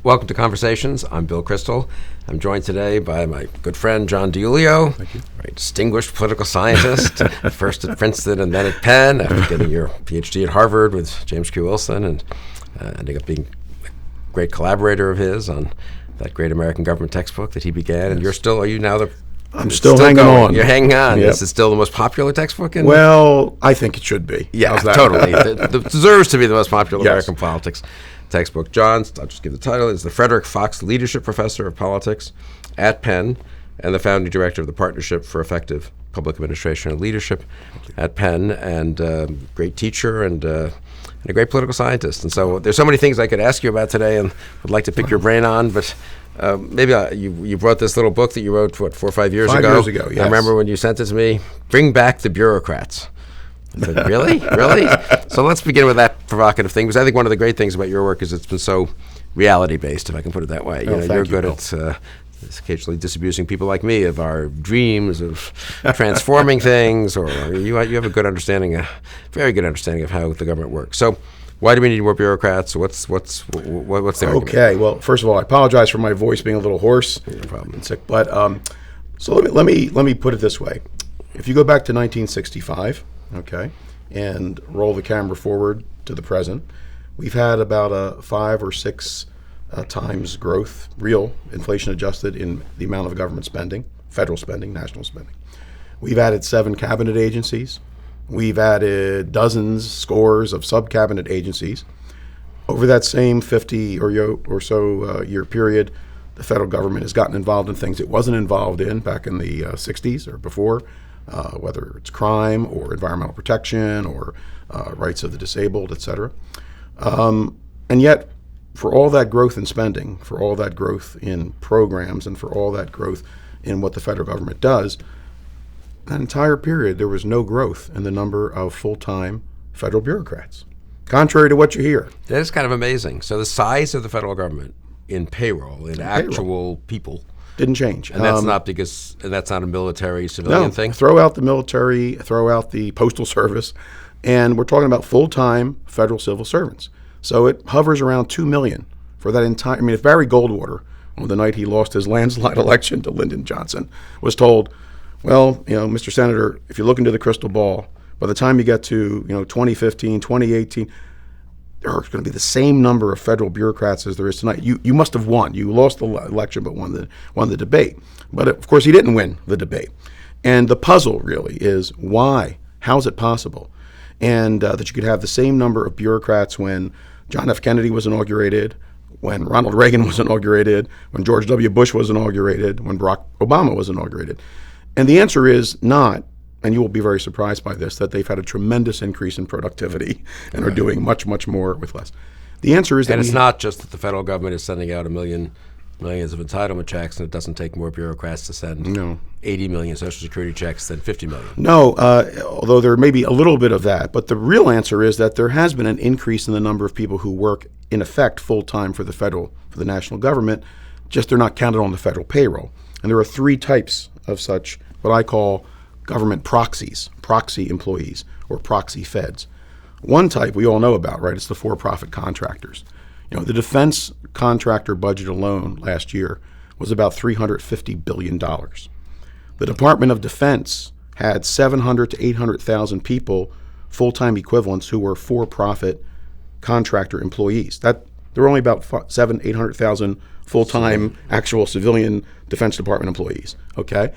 Welcome to Conversations. I'm Bill Kristol. I'm joined today by my good friend, John DiIulio. Thank you. Very distinguished political scientist, first at Princeton and then at Penn, after getting your PhD at Harvard with James Q. Wilson and ending up being a great collaborator of his on that great American government textbook that he began. Yes. And are you now the... I'm still hanging on. You're hanging on. Yep. Is it still the most popular textbook? Well, I think it should be. Yeah, totally. It deserves to be the most popular American politics textbook. John, I'll just give the title, is the Frederick Fox Leadership Professor of Politics at Penn and the founding director of the Partnership for Effective Public Administration and Leadership at Penn, and great teacher and a great political scientist. And so there's so many things I could ask you about today and would like to pick your brain on, but maybe you wrote this little book that you wrote, 4 or 5 years ago? 5 years ago, yes. I remember when you sent it to me, Bring Back the Bureaucrats. I said, really? Really? So let's begin with that provocative thing, because I think one of the great things about your work is it's been so reality-based, if I can put it that way. You're good at occasionally disabusing people like me of our dreams of transforming things, or you have a good understanding, a very good understanding of how the government works. So why do we need more bureaucrats? What's the argument? Okay, well, first of all, I apologize for my voice being a little hoarse. No problem. And sick, but so let me put it this way. If you go back to 1965, okay, and roll the camera forward to the present, we've had about a 5 or 6 times growth, real inflation adjusted, in the amount of government spending, federal spending, national spending. We've added 7 cabinet agencies. We've added dozens, scores of sub-cabinet agencies. Over that same 50 or so year period, the federal government has gotten involved in things it wasn't involved in back in the 60s or before, whether it's crime or environmental protection or rights of the disabled, et cetera. And yet, for all that growth in spending, for all that growth in programs, and for all that growth in what the federal government does, that entire period, there was no growth in the number of full-time federal bureaucrats, contrary to what you hear. That is kind of amazing. So the size of the federal government in payroll, in actual people, didn't change. And that's that's not a military civilian thing? Throw out the military, throw out the postal service, and we're talking about full-time federal civil servants. So it hovers around 2 million for that entire, if Barry Goldwater, on the night he lost his landslide election to Lyndon Johnson, was told, well, Mr. Senator, if you look into the crystal ball, by the time you get to 2015, 2018, there are going to be the same number of federal bureaucrats as there is tonight. You must have won. You lost the election but won the debate. But of course he didn't win the debate. And the puzzle really is why? How is it possible? And that you could have the same number of bureaucrats when John F. Kennedy was inaugurated, when Ronald Reagan was inaugurated, when George W. Bush was inaugurated, when Barack Obama was inaugurated. And the answer is not, and you will be very surprised by this, that they've had a tremendous increase in productivity and are doing much, much more with less. The answer is that it's not just that the federal government is sending out millions of entitlement checks, and it doesn't take more bureaucrats to send 80 million Social Security checks than 50 million. No, although there may be a little bit of that. But the real answer is that there has been an increase in the number of people who work, in effect, full-time for the national government, just they're not counted on the federal payroll. And there are 3 types of such, what I call government proxies, proxy employees, or proxy feds. One type we all know about, right? It's the for-profit contractors. The defense contractor budget alone last year was about $350 billion. The Department of Defense had 700,000 to 800,000 people, full-time equivalents, who were for-profit contractor employees. There were only about 700,000 to 800,000 full-time actual civilian Defense Department employees. Okay.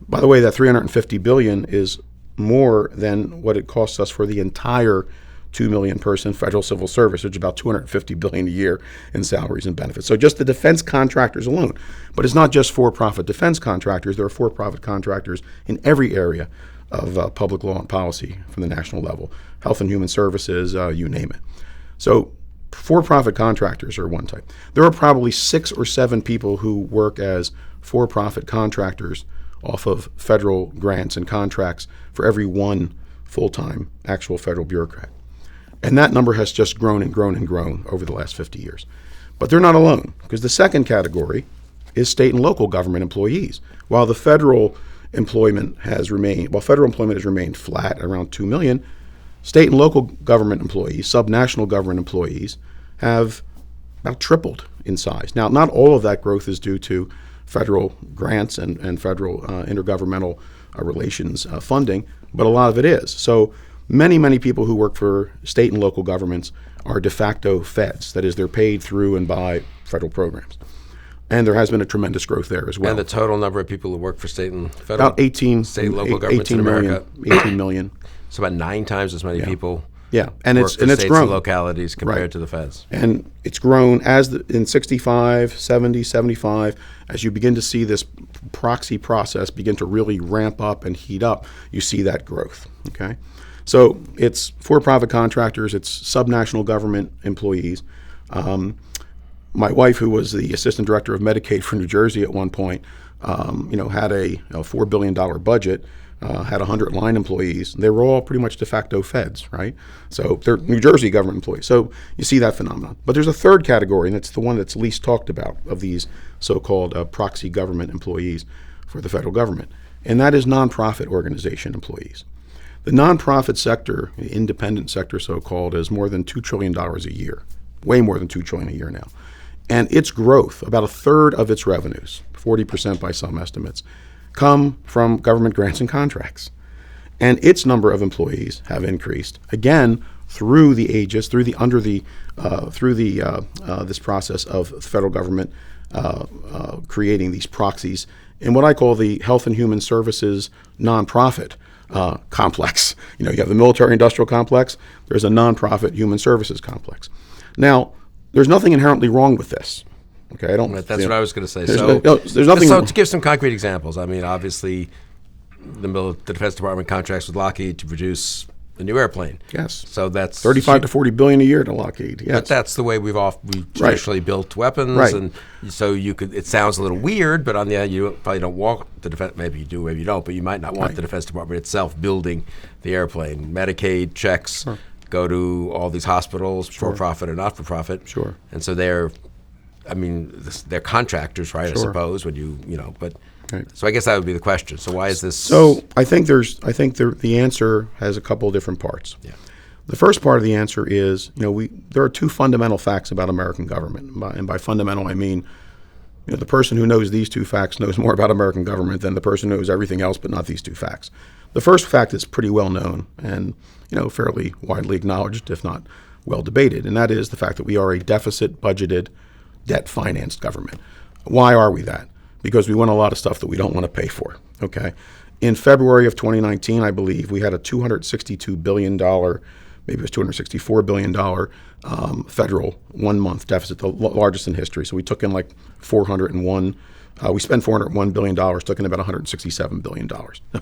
By the way, that $350 billion is more than what it costs us for the entire 2 million person federal civil service, which is about $250 billion a year in salaries and benefits. So just the defense contractors alone. But it's not just for-profit defense contractors. There are for-profit contractors in every area of public law and policy from the national level, health and human services, you name it. So for-profit contractors are one type. There are probably 6 or 7 people who work as for-profit contractors off of federal grants and contracts for every 1 full-time actual federal bureaucrat. And that number has just grown and grown and grown over the last 50 years. But they're not alone, because the second category is state and local government employees. While federal employment has remained flat at around 2 million, state and local government employees, subnational government employees, have about tripled in size. Now, not all of that growth is due to federal grants and federal intergovernmental relations funding, but a lot of it is. So many people who work for state and local governments are de facto feds. That is, they're paid through and by federal programs. And there has been a tremendous growth there as well. And the total number of people who work for state and federal? About 18. State and local governments in America? 18 million. So about 9 times as many people and work it's for states grown. and localities compared to the feds. And it's grown in 65, 70, 75. As you begin to see this proxy process begin to really ramp up and heat up, you see that growth, okay? So it's for-profit contractors, it's subnational government employees. My wife, who was the assistant director of Medicaid for New Jersey at one point, had a $4 billion budget, had 100 line employees. They were all pretty much de facto feds, right? So they're New Jersey government employees. So you see that phenomenon. But there's a third category, and it's the one that's least talked about of these so-called proxy government employees for the federal government, and that is nonprofit organization employees. The nonprofit sector, the independent sector so-called, is more than $2 trillion a year, way more than $2 trillion a year now. And its growth, about a third of its revenues, 40% by some estimates, come from government grants and contracts. And its number of employees have increased, again, through the aegis, through this process of the federal government creating these proxies in what I call the Health and Human Services nonprofit complex. You have the military-industrial complex. There's a nonprofit human services complex. Now, there's nothing inherently wrong with this. Okay, I don't. That's what I was going to say. There's nothing. So to give some concrete examples, I mean, obviously, the Defense Department contracts with Lockheed to produce a new airplane. Yes. So that's 35 to 40 billion a year to Lockheed. Yes. But that's the way we traditionally built weapons, and so you could. It sounds a little weird, but on the other, you probably don't want the defense. Maybe you do, maybe you don't. But you might not want the Defense Department itself building the airplane. Medicaid checks go to all these hospitals, for profit or not for profit. Sure. And so they're contractors, right? I suppose but. Right. So I guess that would be the question. So why is this? So I think the answer has a couple of different parts. Yeah. The first part of the answer is, there are two fundamental facts about American government. And by fundamental, I mean, the person who knows these two facts knows more about American government than the person who knows everything else but not these two facts. The first fact is pretty well known and, fairly widely acknowledged, if not well debated, and that is the fact that we are a deficit-budgeted, debt-financed government. Why are we that? Because we want a lot of stuff that we don't want to pay for, okay? In February of 2019, I believe, we had a $262 billion, maybe it was $264 billion federal one-month deficit, the largest in history. So we took in like we spent $401 billion, took in about $167 billion.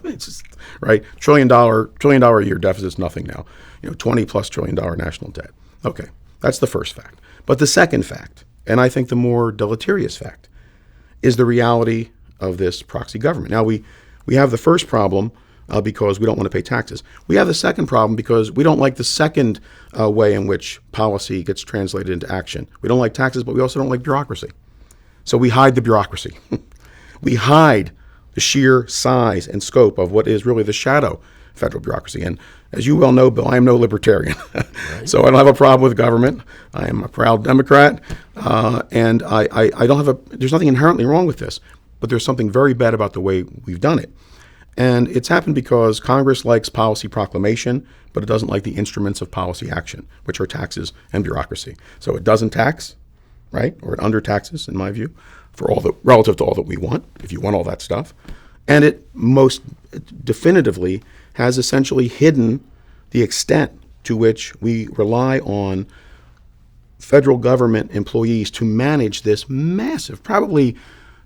It's just, right? Trillion dollar a year deficit is nothing now. $20+ trillion national debt. Okay, that's the first fact. But the second fact, and I think the more deleterious fact, is the reality of this proxy government. Now, we have the first problem because we don't want to pay taxes. We have the second problem because we don't like the second way in which policy gets translated into action. We don't like taxes, but we also don't like bureaucracy. So we hide the bureaucracy. We hide the sheer size and scope of what is really the shadow federal bureaucracy. And as you well know, Bill, I am no libertarian. Right. So I don't have a problem with government. I am a proud Democrat. And I don't have there's nothing inherently wrong with this, but there's something very bad about the way we've done it. And it's happened because Congress likes policy proclamation, but it doesn't like the instruments of policy action, which are taxes and bureaucracy. So it doesn't tax, right? Or it undertaxes, in my view, relative to all that we want, if you want all that stuff. And it most definitively has essentially hidden the extent to which we rely on federal government employees to manage this massive, probably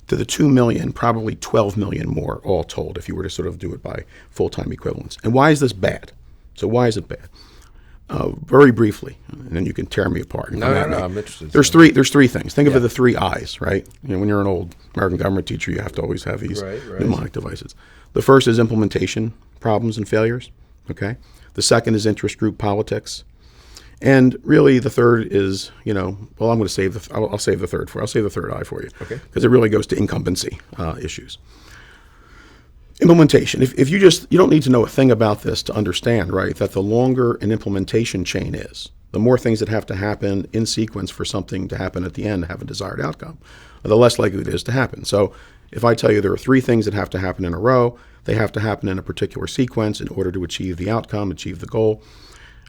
to the 2 million, probably 12 million more all told, if you were to sort of do it by full-time equivalents. And why is this bad? So why is it bad? Very briefly, and then you can tear me apart. No, I'm interested. There's three things. Think of it the three I's, right? When you're an old American government teacher, you have to always have these mnemonic devices. The first is implementation problems and failures, okay? The second is interest group politics. And really the third is, I'm going to save I'll save the third I'll save the third I for you. Okay. Because it really goes to incumbency issues. Implementation. If you don't need to know a thing about this to understand, right, that the longer an implementation chain is, the more things that have to happen in sequence for something to happen at the end to have a desired outcome, the less likely it is to happen. So if I tell you there are 3 things that have to happen in a row, they have to happen in a particular sequence in order to achieve the outcome, achieve the goal.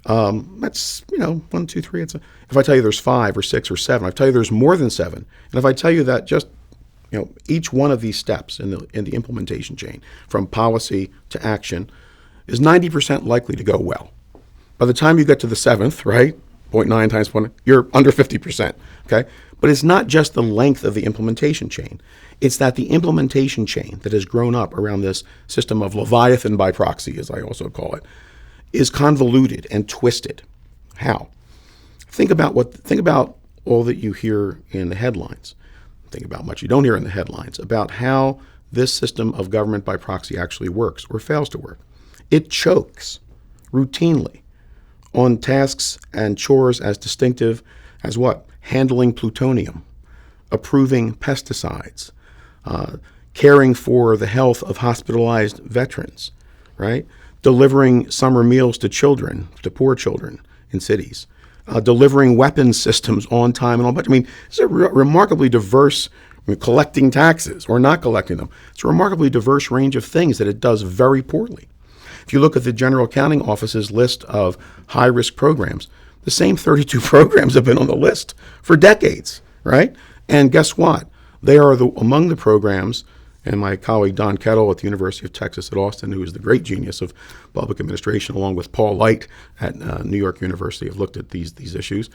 That's, 1, 2, 3. If I tell you there's 5 or 6 or 7, if I tell you there's more than 7, and if I tell you that just each one of these steps in the implementation chain, from policy to action, is 90% likely to go well. By the time you get to the 7th, right, 0.9 times 1, you're under 50%, okay? But it's not just the length of the implementation chain. It's that the implementation chain that has grown up around this system of Leviathan by proxy, as I also call it, is convoluted and twisted. How? Think about all that you hear in the headlines. Think about much you don't hear in the headlines about how this system of government by proxy actually works or fails to work. It chokes routinely on tasks and chores as distinctive as what? Handling plutonium, approving pesticides, caring for the health of hospitalized veterans, right? Delivering summer meals to children, to poor children in cities, delivering weapons systems on time and all. But I mean, it's a remarkably diverse, collecting taxes or not collecting them. It's a remarkably diverse range of things that it does very poorly. If you look at the General Accounting Office's list of high-risk programs, the same 32 programs have been on the list for decades, right? And guess what? They are among the programs, and my colleague Don Kettle at the University of Texas at Austin, who is the great genius of public administration, along with Paul Light at New York University, have looked at these issues.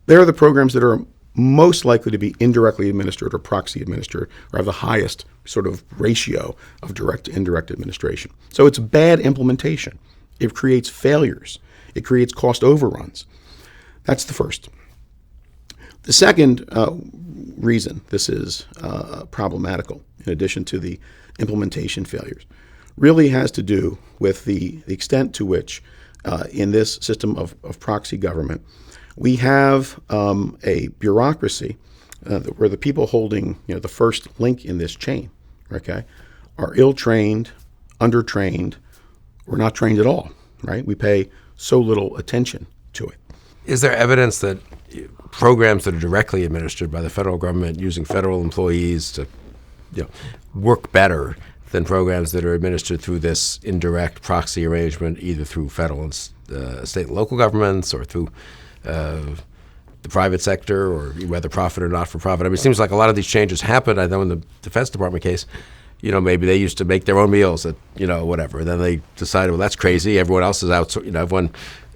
They're the programs that are most likely to be indirectly administered or proxy administered, or have the highest sort of ratio of direct to indirect administration. So it's bad implementation. It creates failures. It creates cost overruns. That's the first. The second reason this is problematical, in addition to the implementation failures, really has to do with the extent to which in this system of proxy government, we have a bureaucracy where the people holding the first link in this chain, okay, are ill-trained, undertrained, or not trained at all, right? We pay so little attention to it. Is there evidence that programs that are directly administered by the federal government using federal employees to work better than programs that are administered through this indirect proxy arrangement, either through federal and state and local governments or through the private sector, or whether profit or not for profit? I mean, it seems like a lot of these changes happened. I know in the Defense Department case, maybe they used to make their own meals at, whatever. And then they decided, well, that's crazy. Everyone else is outsourced. Everyone,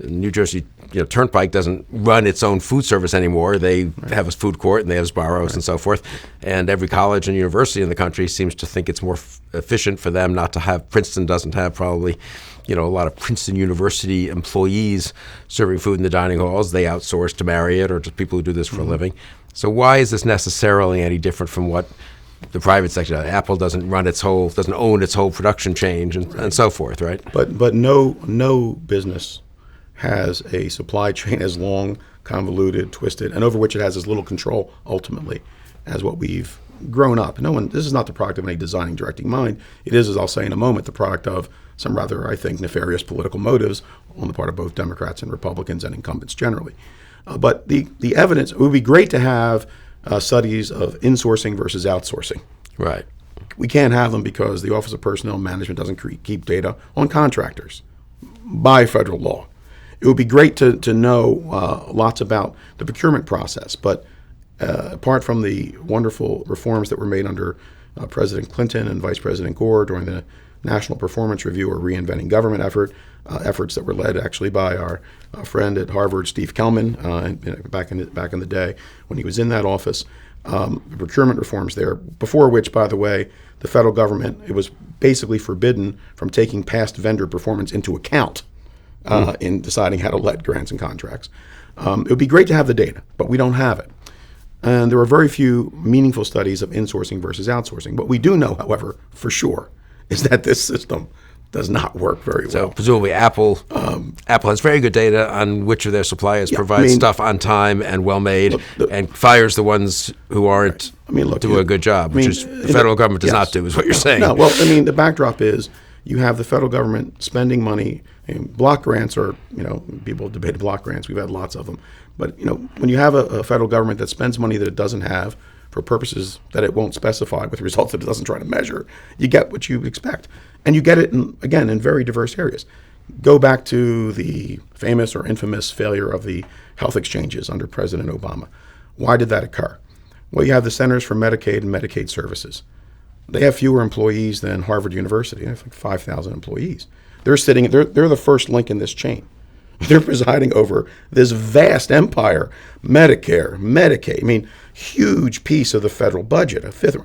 New Jersey, Turnpike doesn't run its own food service anymore. They have a food court and they have Sbarro's and so forth. And every college and university in the country seems to think it's more efficient for them not to have. Princeton doesn't have probably, a lot of Princeton University employees serving food in the dining halls. They outsource to Marriott or to people who do this for a living. So why is this necessarily any different from what the private sector? Apple doesn't own its whole production chain and so forth, right? But no business has a supply chain as long, convoluted, twisted, and over which it has as little control ultimately as what we've grown up. This is not the product of any designing, directing mind. It is, as I'll say in a moment, the product of some rather, I think, nefarious political motives on the part of both Democrats and Republicans and incumbents generally. But the evidence, it would be great to have studies of insourcing versus outsourcing. Right. We can't have them because the Office of Personnel Management doesn't keep data on contractors by federal law. It would be great to know lots about the procurement process, but apart from the wonderful reforms that were made under President Clinton and Vice President Gore during the National Performance Review or Reinventing Government efforts that were led actually by our friend at Harvard, Steve Kellman, back in the day when he was in that office, the procurement reforms there, before which, by the way, the federal government, it was basically forbidden from taking past vendor performance into account in deciding how to let grants and contracts. It would be great to have the data, but we don't have it. And there are very few meaningful studies of insourcing versus outsourcing. What we do know, however, for sure, is that this system does not work very well. So presumably Apple has very good data on which of their suppliers provide stuff on time and well made, and fires the ones who aren't do a good job, which is the federal government does not do, is what you're saying. No, well, the backdrop is you have the federal government spending money. Block grants are, people debate block grants. We've had lots of them. But, when you have a federal government that spends money that it doesn't have for purposes that it won't specify with results that it doesn't try to measure, you get what you expect. And you get it, in very diverse areas. Go back to the famous or infamous failure of the health exchanges under President Obama. Why did that occur? Well, you have the Centers for Medicaid and Medicaid Services. They have fewer employees than Harvard University. They have like 5,000 employees. They're the first link in this chain. They're presiding over this vast empire, Medicare, Medicaid. Huge piece of the federal budget, a fifth.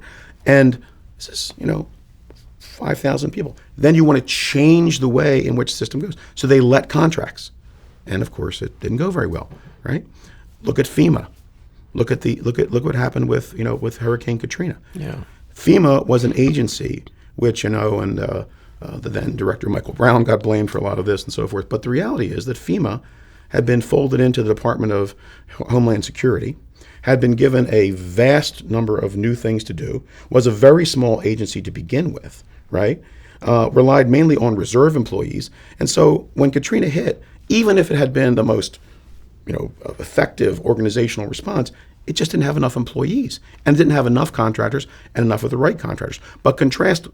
And this is, 5,000 people. Then you want to change the way in which the system goes. So they let contracts. And of course, it didn't go very well, right? Look at FEMA. Look what happened with Hurricane Katrina. Yeah. FEMA was an agency which, the then director Michael Brown got blamed for a lot of this and so forth. But the reality is that FEMA had been folded into the Department of Homeland Security, had been given a vast number of new things to do, was a very small agency to begin with, right? Relied mainly on reserve employees. And so when Katrina hit, even if it had been the most effective organizational response, it just didn't have enough employees and didn't have enough contractors and enough of the right contractors. But contrast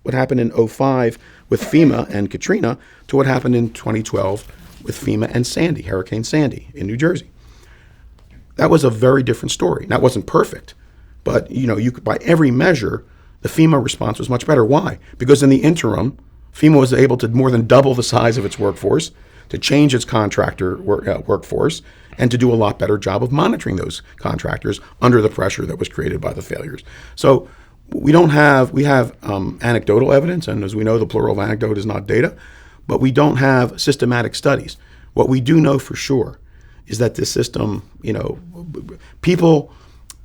what happened in 2005 with FEMA and Katrina to what happened in 2012 with FEMA and Sandy, Hurricane Sandy in New Jersey. That was a very different story. That wasn't perfect, but you could, by every measure, the FEMA response was much better. Why? Because in the interim, FEMA was able to more than double the size of its workforce, to change its contractor workforce, and to do a lot better job of monitoring those contractors under the pressure that was created by the failures. So we have anecdotal evidence, and as we know, the plural of anecdote is not data, but we don't have systematic studies. What we do know for sure is that this system, people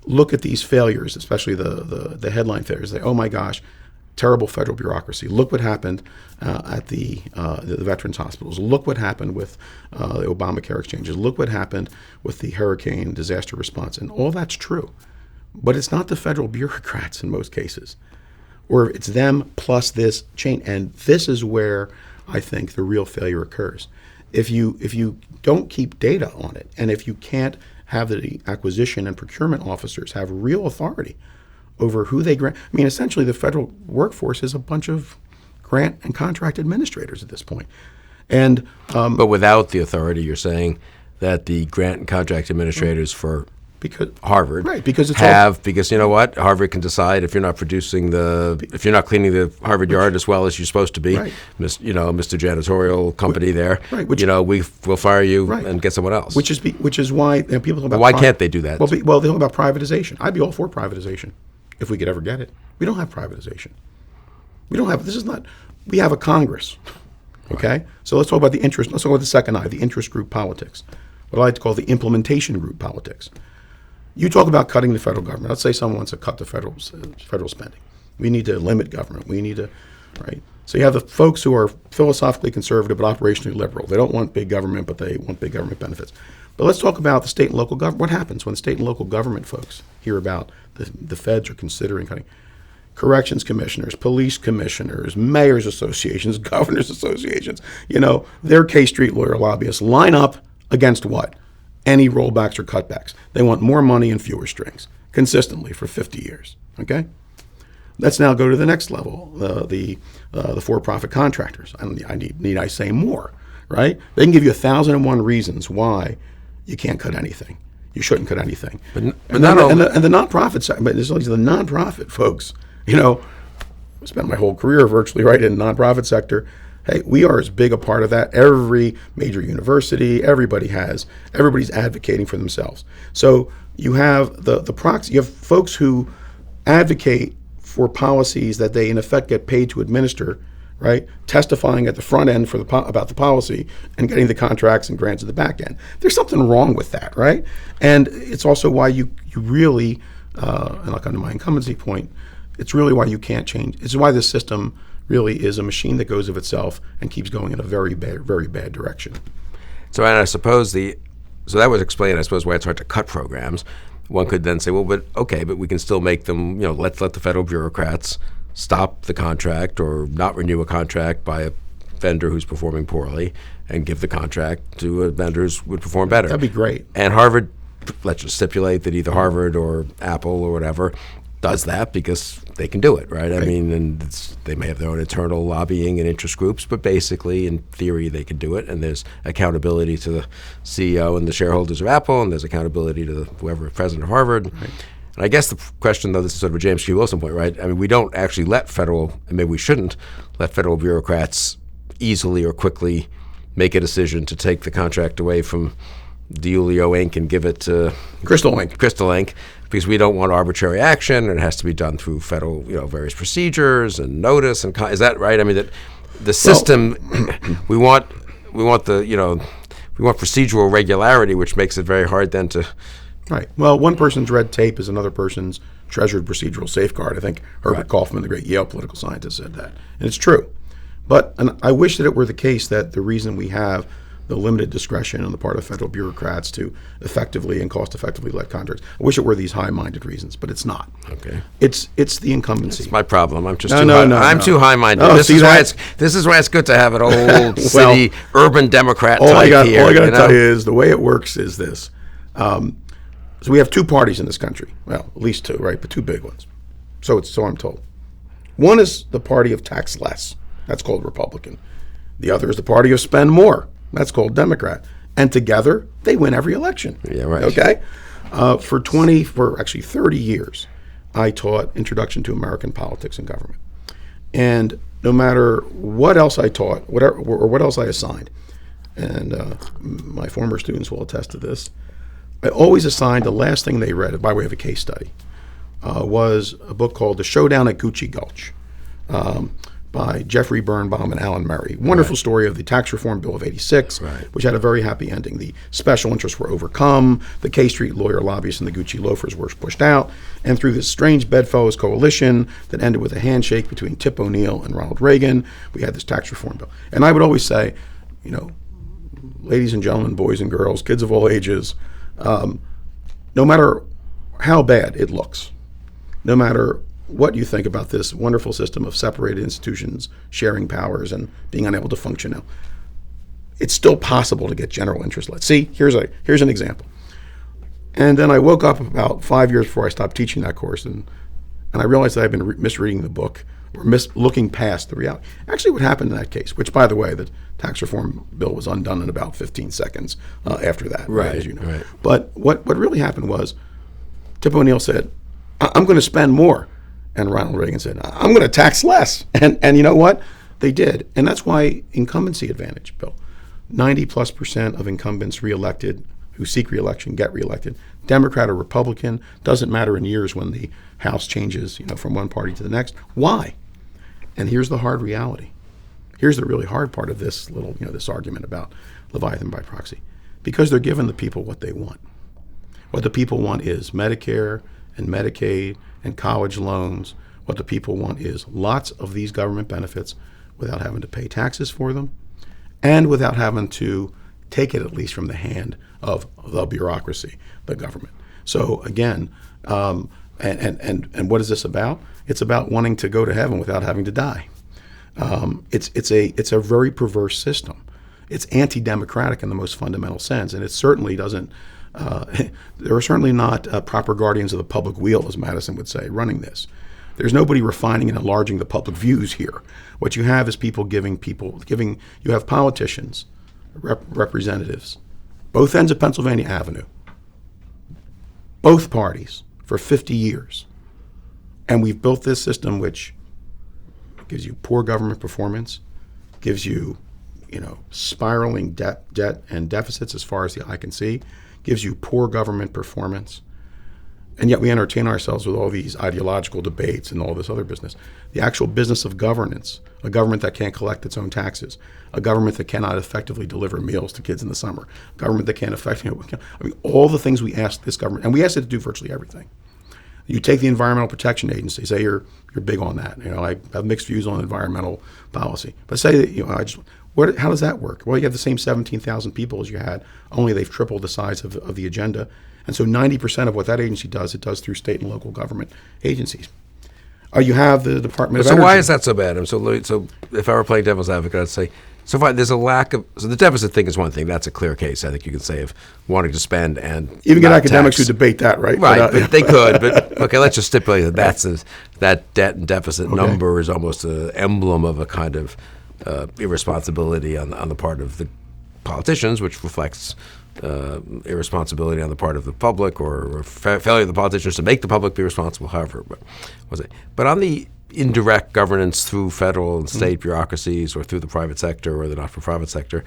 look at these failures, especially the headline failures, they say, oh my gosh, terrible federal bureaucracy. Look what happened at the veterans hospitals. Look what happened with the Obamacare exchanges. Look what happened with the hurricane disaster response. And all that's true. But it's not the federal bureaucrats in most cases, or it's them plus this chain. And this is where I think the real failure occurs. If you don't keep data on it, and if you can't have the acquisition and procurement officers have real authority over who they grant. Essentially the federal workforce is a bunch of grant and contract administrators at this point. And but without the authority, you're saying that the grant and contract administrators for Harvard, right? Because because you know what, Harvard can decide if you're not if you're not cleaning the Harvard yard as well as you're supposed to be, right. Mr. Janitorial company there, right? We'll fire you right. and get someone else. Which is why people talk about why can't they do that? Well, they talk about privatization. I'd be all for privatization if we could ever get it. We don't have privatization. We have a Congress. Okay, right. So let's talk about the interest. Let's talk about the second I, the interest group politics. What I like to call the implementation group politics. You talk about cutting the federal government. Let's say someone wants to cut the federal spending. We need to limit government. We need to, right? So you have the folks who are philosophically conservative but operationally liberal. They don't want big government, but they want big government benefits. But let's talk about the state and local government. What happens when the state and local government folks hear about the feds are considering cutting? Corrections commissioners, police commissioners, mayors associations, governors associations, their K Street lawyer lobbyists line up against what? Any rollbacks or cutbacks. They want more money and fewer strings consistently for 50 years. Okay? Let's now go to the next level, the for-profit contractors. Need I say more, right? They can give you 1,001 reasons why you can't cut anything. You shouldn't cut anything. But the nonprofit side, but there's always the nonprofit folks. I spent my whole career virtually right in the nonprofit sector. Hey, we are as big a part of that. Every major university, everybody's advocating for themselves. So you have the proxy. You have folks who advocate for policies that they in effect get paid to administer, right? Testifying at the front end about the policy and getting the contracts and grants at the back end. There's something wrong with that, right? And it's also why you really, and I'll come to my incumbency point, it's really why you can't change. It's why this system really is a machine that goes of itself and keeps going in a very bad direction. So, and I suppose so that would explain, I suppose, why it's hard to cut programs. One could then say, well, but we can still make them, let's let the federal bureaucrats stop the contract or not renew a contract by a vendor who's performing poorly and give the contract to a vendor who would perform better. That'd be great. And Harvard, let's just stipulate that either Harvard or Apple or whatever does that because they can do it, right? I mean, and they may have their own internal lobbying and interest groups, but basically, in theory, they can do it. And there's accountability to the CEO and the shareholders of Apple, and there's accountability to whoever president of Harvard. Right. And I guess the question, though, this is sort of a James Q. Wilson point, right? I mean, we don't actually let federal, and maybe we shouldn't, let federal bureaucrats easily or quickly make a decision to take the contract away from DiIulio Inc. and give it to Kristol Inc. Because we don't want arbitrary action, and it has to be done through federal, various procedures and notice. And is that right? I mean, that the system we want procedural regularity, which makes it very hard then to. Right. Well, one person's red tape is another person's treasured procedural safeguard. I think Herbert Kaufman, the great Yale political scientist, said that, and it's true. But I wish that it were the case that the reason we have the limited discretion on the part of federal bureaucrats to effectively and cost-effectively let contracts. I wish it were these high-minded reasons, but it's not. Okay. It's the incumbency. That's my problem. I'm just I'm too high-minded. Oh, this is why it's good to have an old city urban Democrat all I got here. to tell you is the way it works is this. So we have two parties in this country. Well, at least two, right? But two big ones. So I'm told. One is the party of tax less. That's called Republican. The other is the party of spend more. That's called Democrat. And together, they win every election. Yeah, right. Okay? For 30 years, I taught Introduction to American Politics and Government. And no matter what else I taught, what else I assigned, and my former students will attest to this, I always assigned the last thing they read, by way of a case study, was a book called The Showdown at Gucci Gulch, by Jeffrey Birnbaum and Alan Murray. Wonderful story of the Tax Reform Bill of '86, which had a very happy ending. The special interests were overcome, the K Street lawyer lobbyists and the Gucci loafers were pushed out, and through this strange bedfellows coalition that ended with a handshake between Tip O'Neill and Ronald Reagan, we had this tax reform bill. And I would always say, ladies and gentlemen, boys and girls, kids of all ages, no matter how bad it looks, no matter what you think about this wonderful system of separated institutions, sharing powers, and being unable to function now, it's still possible to get general interest led. See, here's an example. And then I woke up about 5 years before I stopped teaching that course, and I realized that I'd been misreading the book or looking past the reality. Actually, what happened in that case, which, by the way, the tax reform bill was undone in about 15 seconds after that, right, as you know. Right. But what really happened was Tip O'Neill said, I'm going to spend more. And Ronald Reagan said, I'm going to tax less. And you know what? They did. And that's why incumbency advantage, Bill. 90+% of incumbents reelected who seek reelection get reelected. Democrat or Republican, doesn't matter in years when the House changes, from one party to the next. Why? And here's the hard reality. Here's the really hard part of this little, this argument about Leviathan by proxy. Because they're giving the people what they want. What the people want is Medicare and Medicaid and college loans. What the people want is lots of these government benefits without having to pay taxes for them and without having to take it at least from the hand of the bureaucracy, the government. So again, and what is this about? It's about wanting to go to heaven without having to die. It's a very perverse system. It's anti-democratic in the most fundamental sense, and it certainly doesn't. There are certainly not proper guardians of the public weal, as Madison would say, running this. There's nobody refining and enlarging the public views here. What you have is you have politicians, representatives, both ends of Pennsylvania Avenue, both parties for 50 years. And we've built this system which gives you poor government performance, gives you, spiraling debt and deficits as far as the eye can see, gives you poor government performance, and yet we entertain ourselves with all these ideological debates and all this other business. The actual business of governance, a government that can't collect its own taxes, a government that cannot effectively deliver meals to kids in the summer, a government that can't all the things we ask this government, and we ask it to do virtually everything. You take the Environmental Protection Agency, say you're big on that. I have mixed views on environmental policy, but say that how does that work? Well, you have the same 17,000 people as you had, only they've tripled the size of the agenda. And so 90% of what that agency does, it does through state and local government agencies. You have the Department of So Energy. why is that so bad? So if I were playing devil's advocate, I'd say, so fine, there's a lack of, so the deficit thing is one thing. That's a clear case, I think you can say, of wanting to spend and even get not academics tax. who debate that, right? Right, but they could. But okay, let's just stipulate that that debt and deficit number is almost an emblem of a kind of irresponsibility on the part of the politicians, which reflects irresponsibility on the part of the public, or failure of the politicians to make the public be responsible. However, but on the indirect governance through federal and state bureaucracies, or through the private sector or the not-for-profit sector,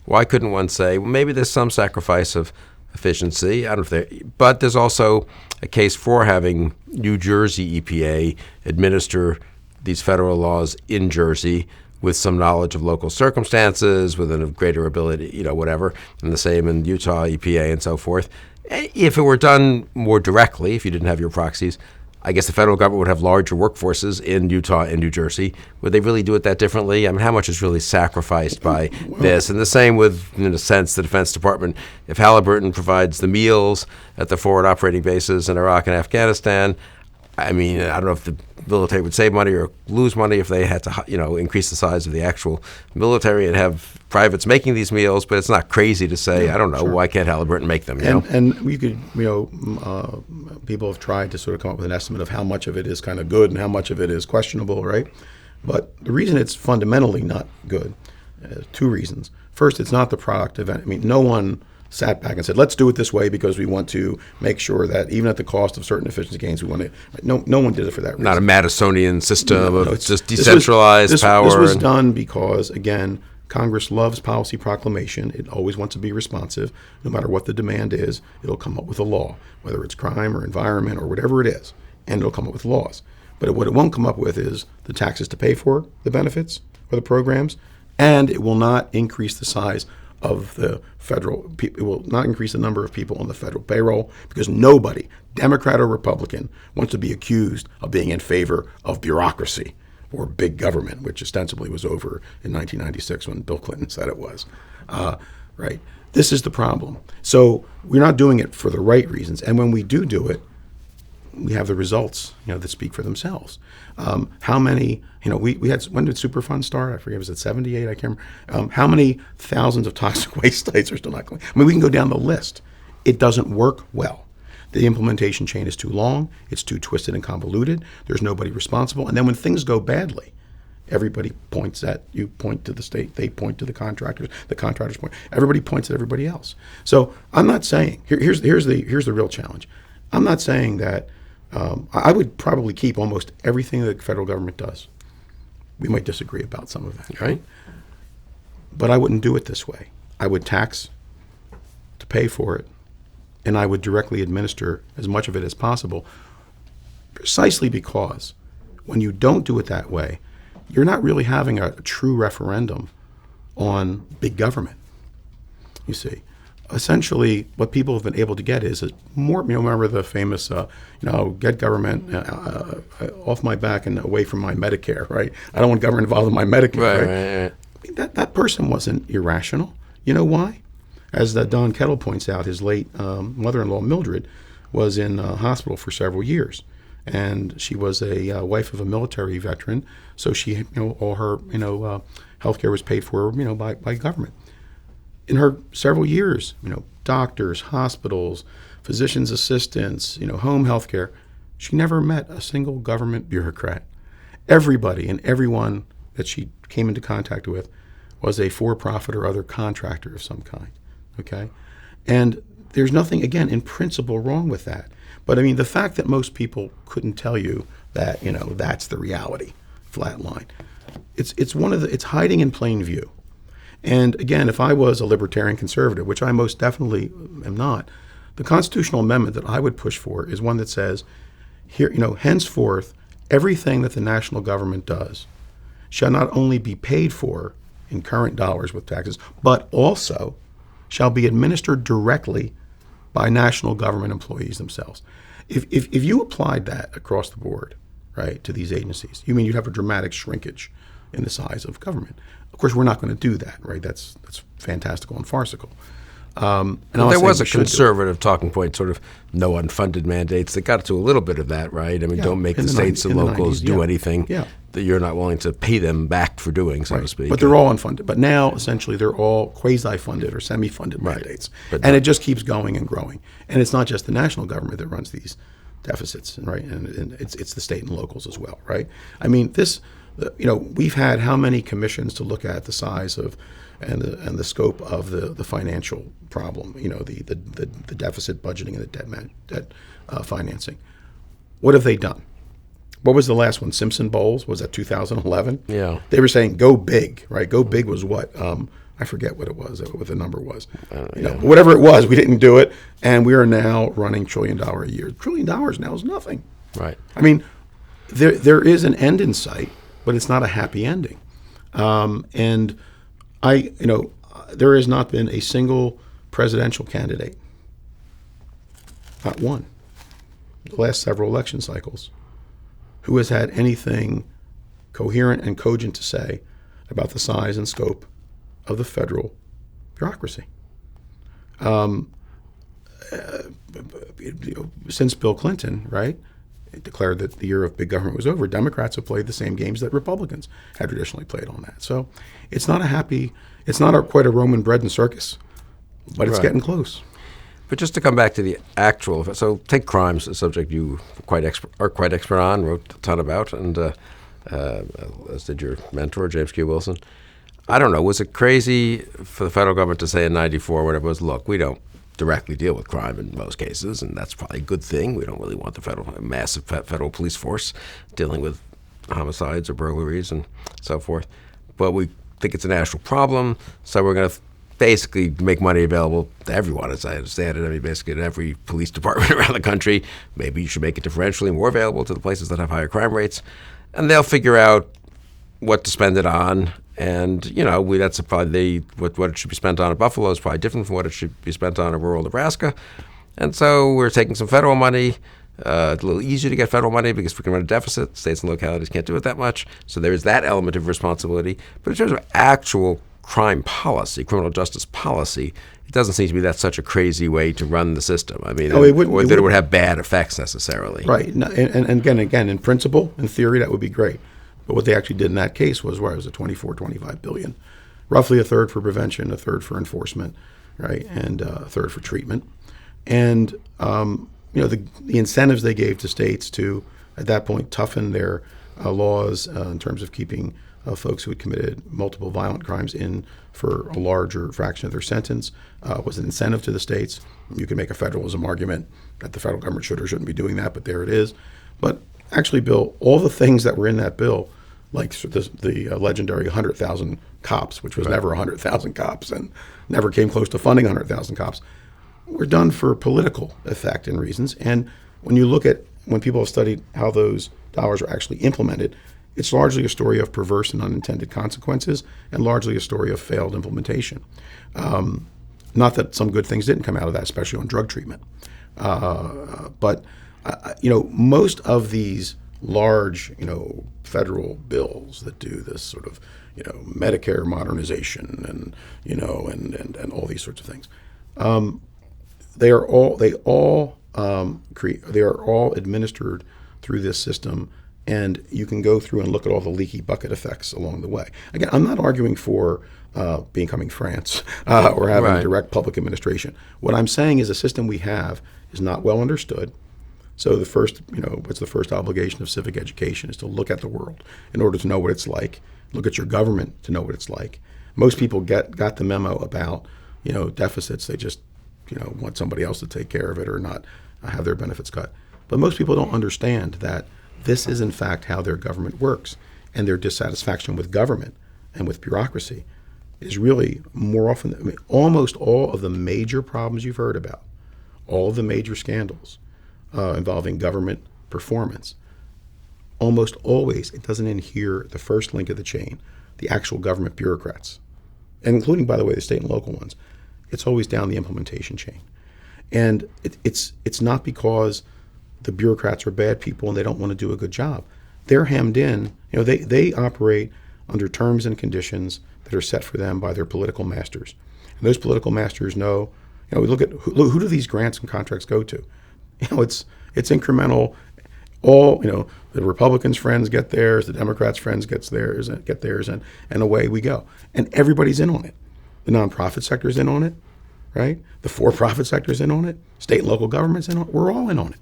why couldn't one say, well, maybe there's some sacrifice of efficiency? I don't know but there's also a case for having New Jersey EPA administer these federal laws in Jersey with some knowledge of local circumstances, with a greater ability, whatever, and the same in Utah EPA and so forth. If it were done more directly, if you didn't have your proxies, I guess the federal government would have larger workforces in Utah and New Jersey. Would they really do it that differently? I mean, how much is really sacrificed by this? And the same with, in a sense, the Defense Department. If Halliburton provides the meals at the forward operating bases in Iraq and Afghanistan, I mean, I don't know if the military would save money or lose money if they had to, increase the size of the actual military and have privates making these meals. But it's not crazy to say, I don't know, why can't Halliburton make them? And you could, people have tried to sort of come up with an estimate of how much of it is kind of good and how much of it is questionable, right? But the reason it's fundamentally not good, two reasons. First, it's not the product of, no one sat back and said, let's do it this way because we want to make sure that even at the cost of certain efficiency gains, we want to. No one did it for that reason. Not a Madisonian system of just decentralized power. This was done because, again, Congress loves policy proclamation. It always wants to be responsive. No matter what the demand is, it'll come up with a law, whether it's crime or environment or whatever it is, and it'll come up with laws. But what it won't come up with is the taxes to pay for the benefits or the programs, and it will not increase the size of the federal, it will not increase the number of people on the federal payroll, because nobody, Democrat or Republican, wants to be accused of being in favor of bureaucracy or big government, which ostensibly was over in 1996 when Bill Clinton said it was. Right? This is the problem. So we're not doing it for the right reasons. And when we do it, we have the results, that speak for themselves. How many, we had, when did Superfund start? I forget, was it 78? I can't remember. How many thousands of toxic waste sites are still not going? We can go down the list. It doesn't work well. The implementation chain is too long. It's too twisted and convoluted. There's nobody responsible. And then when things go badly, everybody points at, you point to the state, they point to the contractors point, everybody points at everybody else. So I'm not saying, here's the real challenge. I'm not saying that, I would probably keep almost everything that the federal government does. We might disagree about some of that, right? But I wouldn't do it this way. I would tax to pay for it, and I would directly administer as much of it as possible, precisely because when you don't do it that way, you're not really having a true referendum on big government, you see. Essentially, what people have been able to get is more. Remember the famous, get government off my back and away from my Medicare, right? I don't want government involved in my Medicare. Right. That person wasn't irrational. You know why? As Don Kettle points out, his late mother-in-law Mildred was in hospital for several years, and she was a wife of a military veteran, so she, all her, health care was paid for, by government. In her several years, doctors, hospitals, physician's assistants, home health care, she never met a single government bureaucrat. Everybody and everyone that she came into contact with was a for-profit or other contractor of some kind, okay? And there's nothing, again, in principle wrong with that. But the fact that most people couldn't tell you that, that's the reality, flat line. It's hiding in plain view. And again, if I was a libertarian conservative, which I most definitely am not, the constitutional amendment that I would push for is one that says, here, henceforth, everything that the national government does shall not only be paid for in current dollars with taxes, but also shall be administered directly by national government employees themselves. If you applied that across the board, right, to these agencies, you'd have a dramatic shrinkage in the size of government. Of course, we're not going to do that, right? That's fantastical and farcical. There was a conservative talking point, sort of no unfunded mandates that got to a little bit of that, right? I mean, don't make the states and locals do anything that you're not willing to pay them back for doing, so to speak. But they're all unfunded. But now, essentially, they're all quasi-funded or semi-funded mandates. And it just keeps going and growing. And it's not just the national government that runs these deficits, right? And it's the state and locals as well, right? I mean, we've had how many commissions to look at the size of and the scope of the financial problem, the deficit budgeting and the debt financing. What have they done? What was the last one? Simpson Bowles? Was that 2011? Yeah. They were saying go big, right? Go big was what? I forget what it was, what the number was. Whatever it was, we didn't do it, and we are now running $1 trillion a year. $1 trillion now is nothing. Right. I mean, there is an end in sight, but it's not a happy ending. And there has not been a single presidential candidate, not one, the last several election cycles, who has had anything coherent and cogent to say about the size and scope of the federal bureaucracy. Since Bill Clinton, right, declared that the year of big government was over, Democrats have played the same games that Republicans had traditionally played on that. So it's not quite a Roman bread and circus, but it's getting close. But just to come back to the actual, so take crimes, a subject you are quite expert on, wrote a ton about, and as did your mentor, James Q. Wilson. I don't know, was it crazy for the federal government to say in 94, whatever it was, look, we don't directly deal with crime in most cases, and that's probably a good thing. We don't really want the massive federal police force dealing with homicides or burglaries and so forth. But we think it's a national problem, so we're going to basically make money available to everyone, as I understand it. I mean, basically at every police department around the country. Maybe you should make it differentially more available to the places that have higher crime rates. And they'll figure out what to spend it on. And, that's probably what it should be spent on at Buffalo is probably different from what it should be spent on in rural Nebraska. And so we're taking some federal money. It's a little easier to get federal money because we can run a deficit. States and localities can't do it that much. So there is that element of responsibility. But in terms of actual crime policy, criminal justice policy, it doesn't seem to be that such a crazy way to run the system. I mean, it would have bad effects necessarily. Right. And again, in principle, in theory, that would be great. But what they actually did in that case was, it was a $25 billion, roughly a third for prevention, a third for enforcement, right, and a third for treatment. And the incentives they gave to states to, at that point, toughen their laws in terms of keeping folks who had committed multiple violent crimes in for a larger fraction of their sentence was an incentive to the states. You can make a federalism argument that the federal government should or shouldn't be doing that, but there it is. But actually, Bill, all the things that were in that bill, like the legendary 100,000 cops, which was never 100,000 cops and never came close to funding 100,000 cops, were done for political effect and reasons. And when you look at when people have studied how those dollars are actually implemented, it's largely a story of perverse and unintended consequences and largely a story of failed implementation. Not that some good things didn't come out of that, especially on drug treatment. But most of these large, federal bills that do this sort of, Medicare modernization and, and all these sorts of things, they are all administered through this system. And you can go through and look at all the leaky bucket effects along the way. Again, I'm not arguing for becoming France or having direct public administration. What I'm saying is the system we have is not well understood. So the first, what's the first obligation of civic education is to look at the world in order to know what it's like. Look at your government to know what it's like. Most people got the memo about, deficits. They just, want somebody else to take care of it or not have their benefits cut. But most people don't understand that this is, in fact, how their government works, and their dissatisfaction with government and with bureaucracy is really more often, almost all of the major problems you've heard about, all of the major scandals involving government performance, almost always it doesn't adhere the first link of the chain, the actual government bureaucrats, and including, by the way, the state and local ones. It's always down the implementation chain. And it's not because the bureaucrats are bad people and they don't want to do a good job. They're hemmed in. They operate under terms and conditions that are set for them by their political masters. And those political masters know, we look at who do these grants and contracts go to? It's incremental. All, the Republicans' friends get theirs, the Democrats' friends get theirs, and away we go. And everybody's in on it. The nonprofit sector's in on it, right? The for-profit sector's in on it. State and local government's in on it. We're all in on it.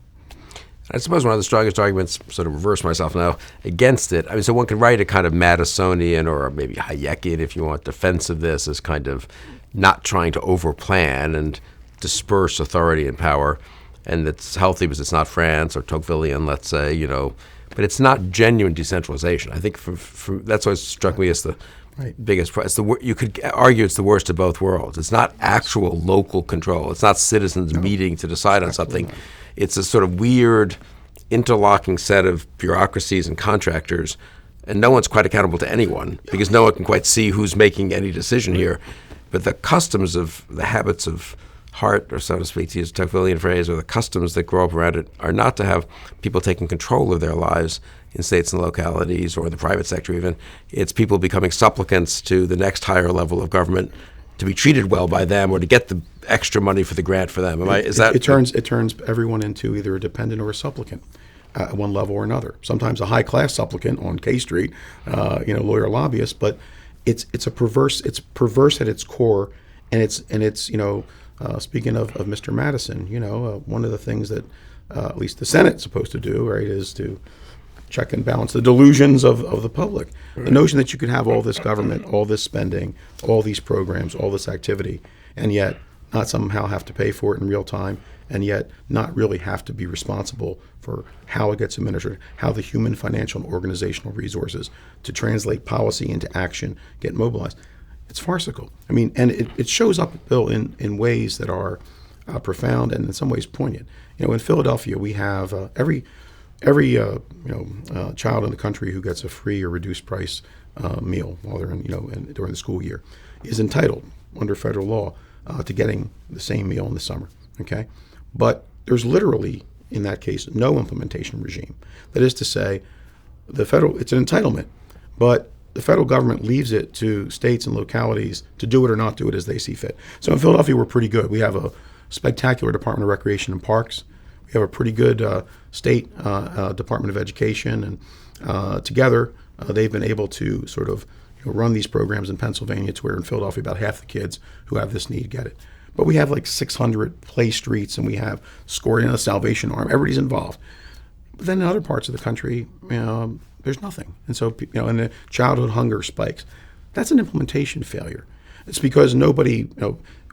I suppose one of the strongest arguments, sort of reverse myself now, against it, so one could write a kind of Madisonian or maybe Hayekian, if you want, defense of this as kind of not trying to overplan and disperse authority and power, and it's healthy because it's not France or Tocquevillian, let's say, but it's not genuine decentralization. I think that's what struck me as the biggest problem. You could argue it's the worst of both worlds. It's not actual local control. It's not citizens meeting to decide on something. It's a sort of weird interlocking set of bureaucracies and contractors, and no one's quite accountable to anyone because no one can quite see who's making any decision here. But the customs of the habits of heart, or so to speak, to use a Tocquevillian phrase, or the customs that grow up around it are not to have people taking control of their lives in states and localities or the private sector even. It's people becoming supplicants to the next higher level of government to be treated well by them or to get the extra money for the grant for them. It turns everyone into either a dependent or a supplicant at one level or another. Sometimes a high-class supplicant on K Street, lawyer lobbyist, but it's perverse at its core, and it's speaking of Mr. Madison, one of the things that at least the Senate's supposed to do, right, is to check and balance the delusions of the public. Right. The notion that you could have all this government, all this spending, all these programs, all this activity, and yet not somehow have to pay for it in real time, and yet not really have to be responsible for how it gets administered, how the human, financial, and organizational resources to translate policy into action get mobilized. It's farcical. And it shows up, Bill, in ways that are profound and in some ways poignant. In Philadelphia, we have every child in the country who gets a free or reduced price meal while they're during the school year is entitled under federal law to getting the same meal in the summer. Okay, but there's literally in that case no implementation regime. That is to say, it's an entitlement, but the federal government leaves it to states and localities to do it or not do it as they see fit. So in Philadelphia, we're pretty good. We have a spectacular Department of Recreation and Parks. We have a pretty good state Department of Education, and together they've been able to sort of run these programs in Pennsylvania to where in Philadelphia about half the kids who have this need get it. But we have like 600 play streets, and we have scoring in a Salvation Army. Everybody's involved. But then in other parts of the country, there's nothing. And so, and the childhood hunger spikes. That's an implementation failure. It's because nobody,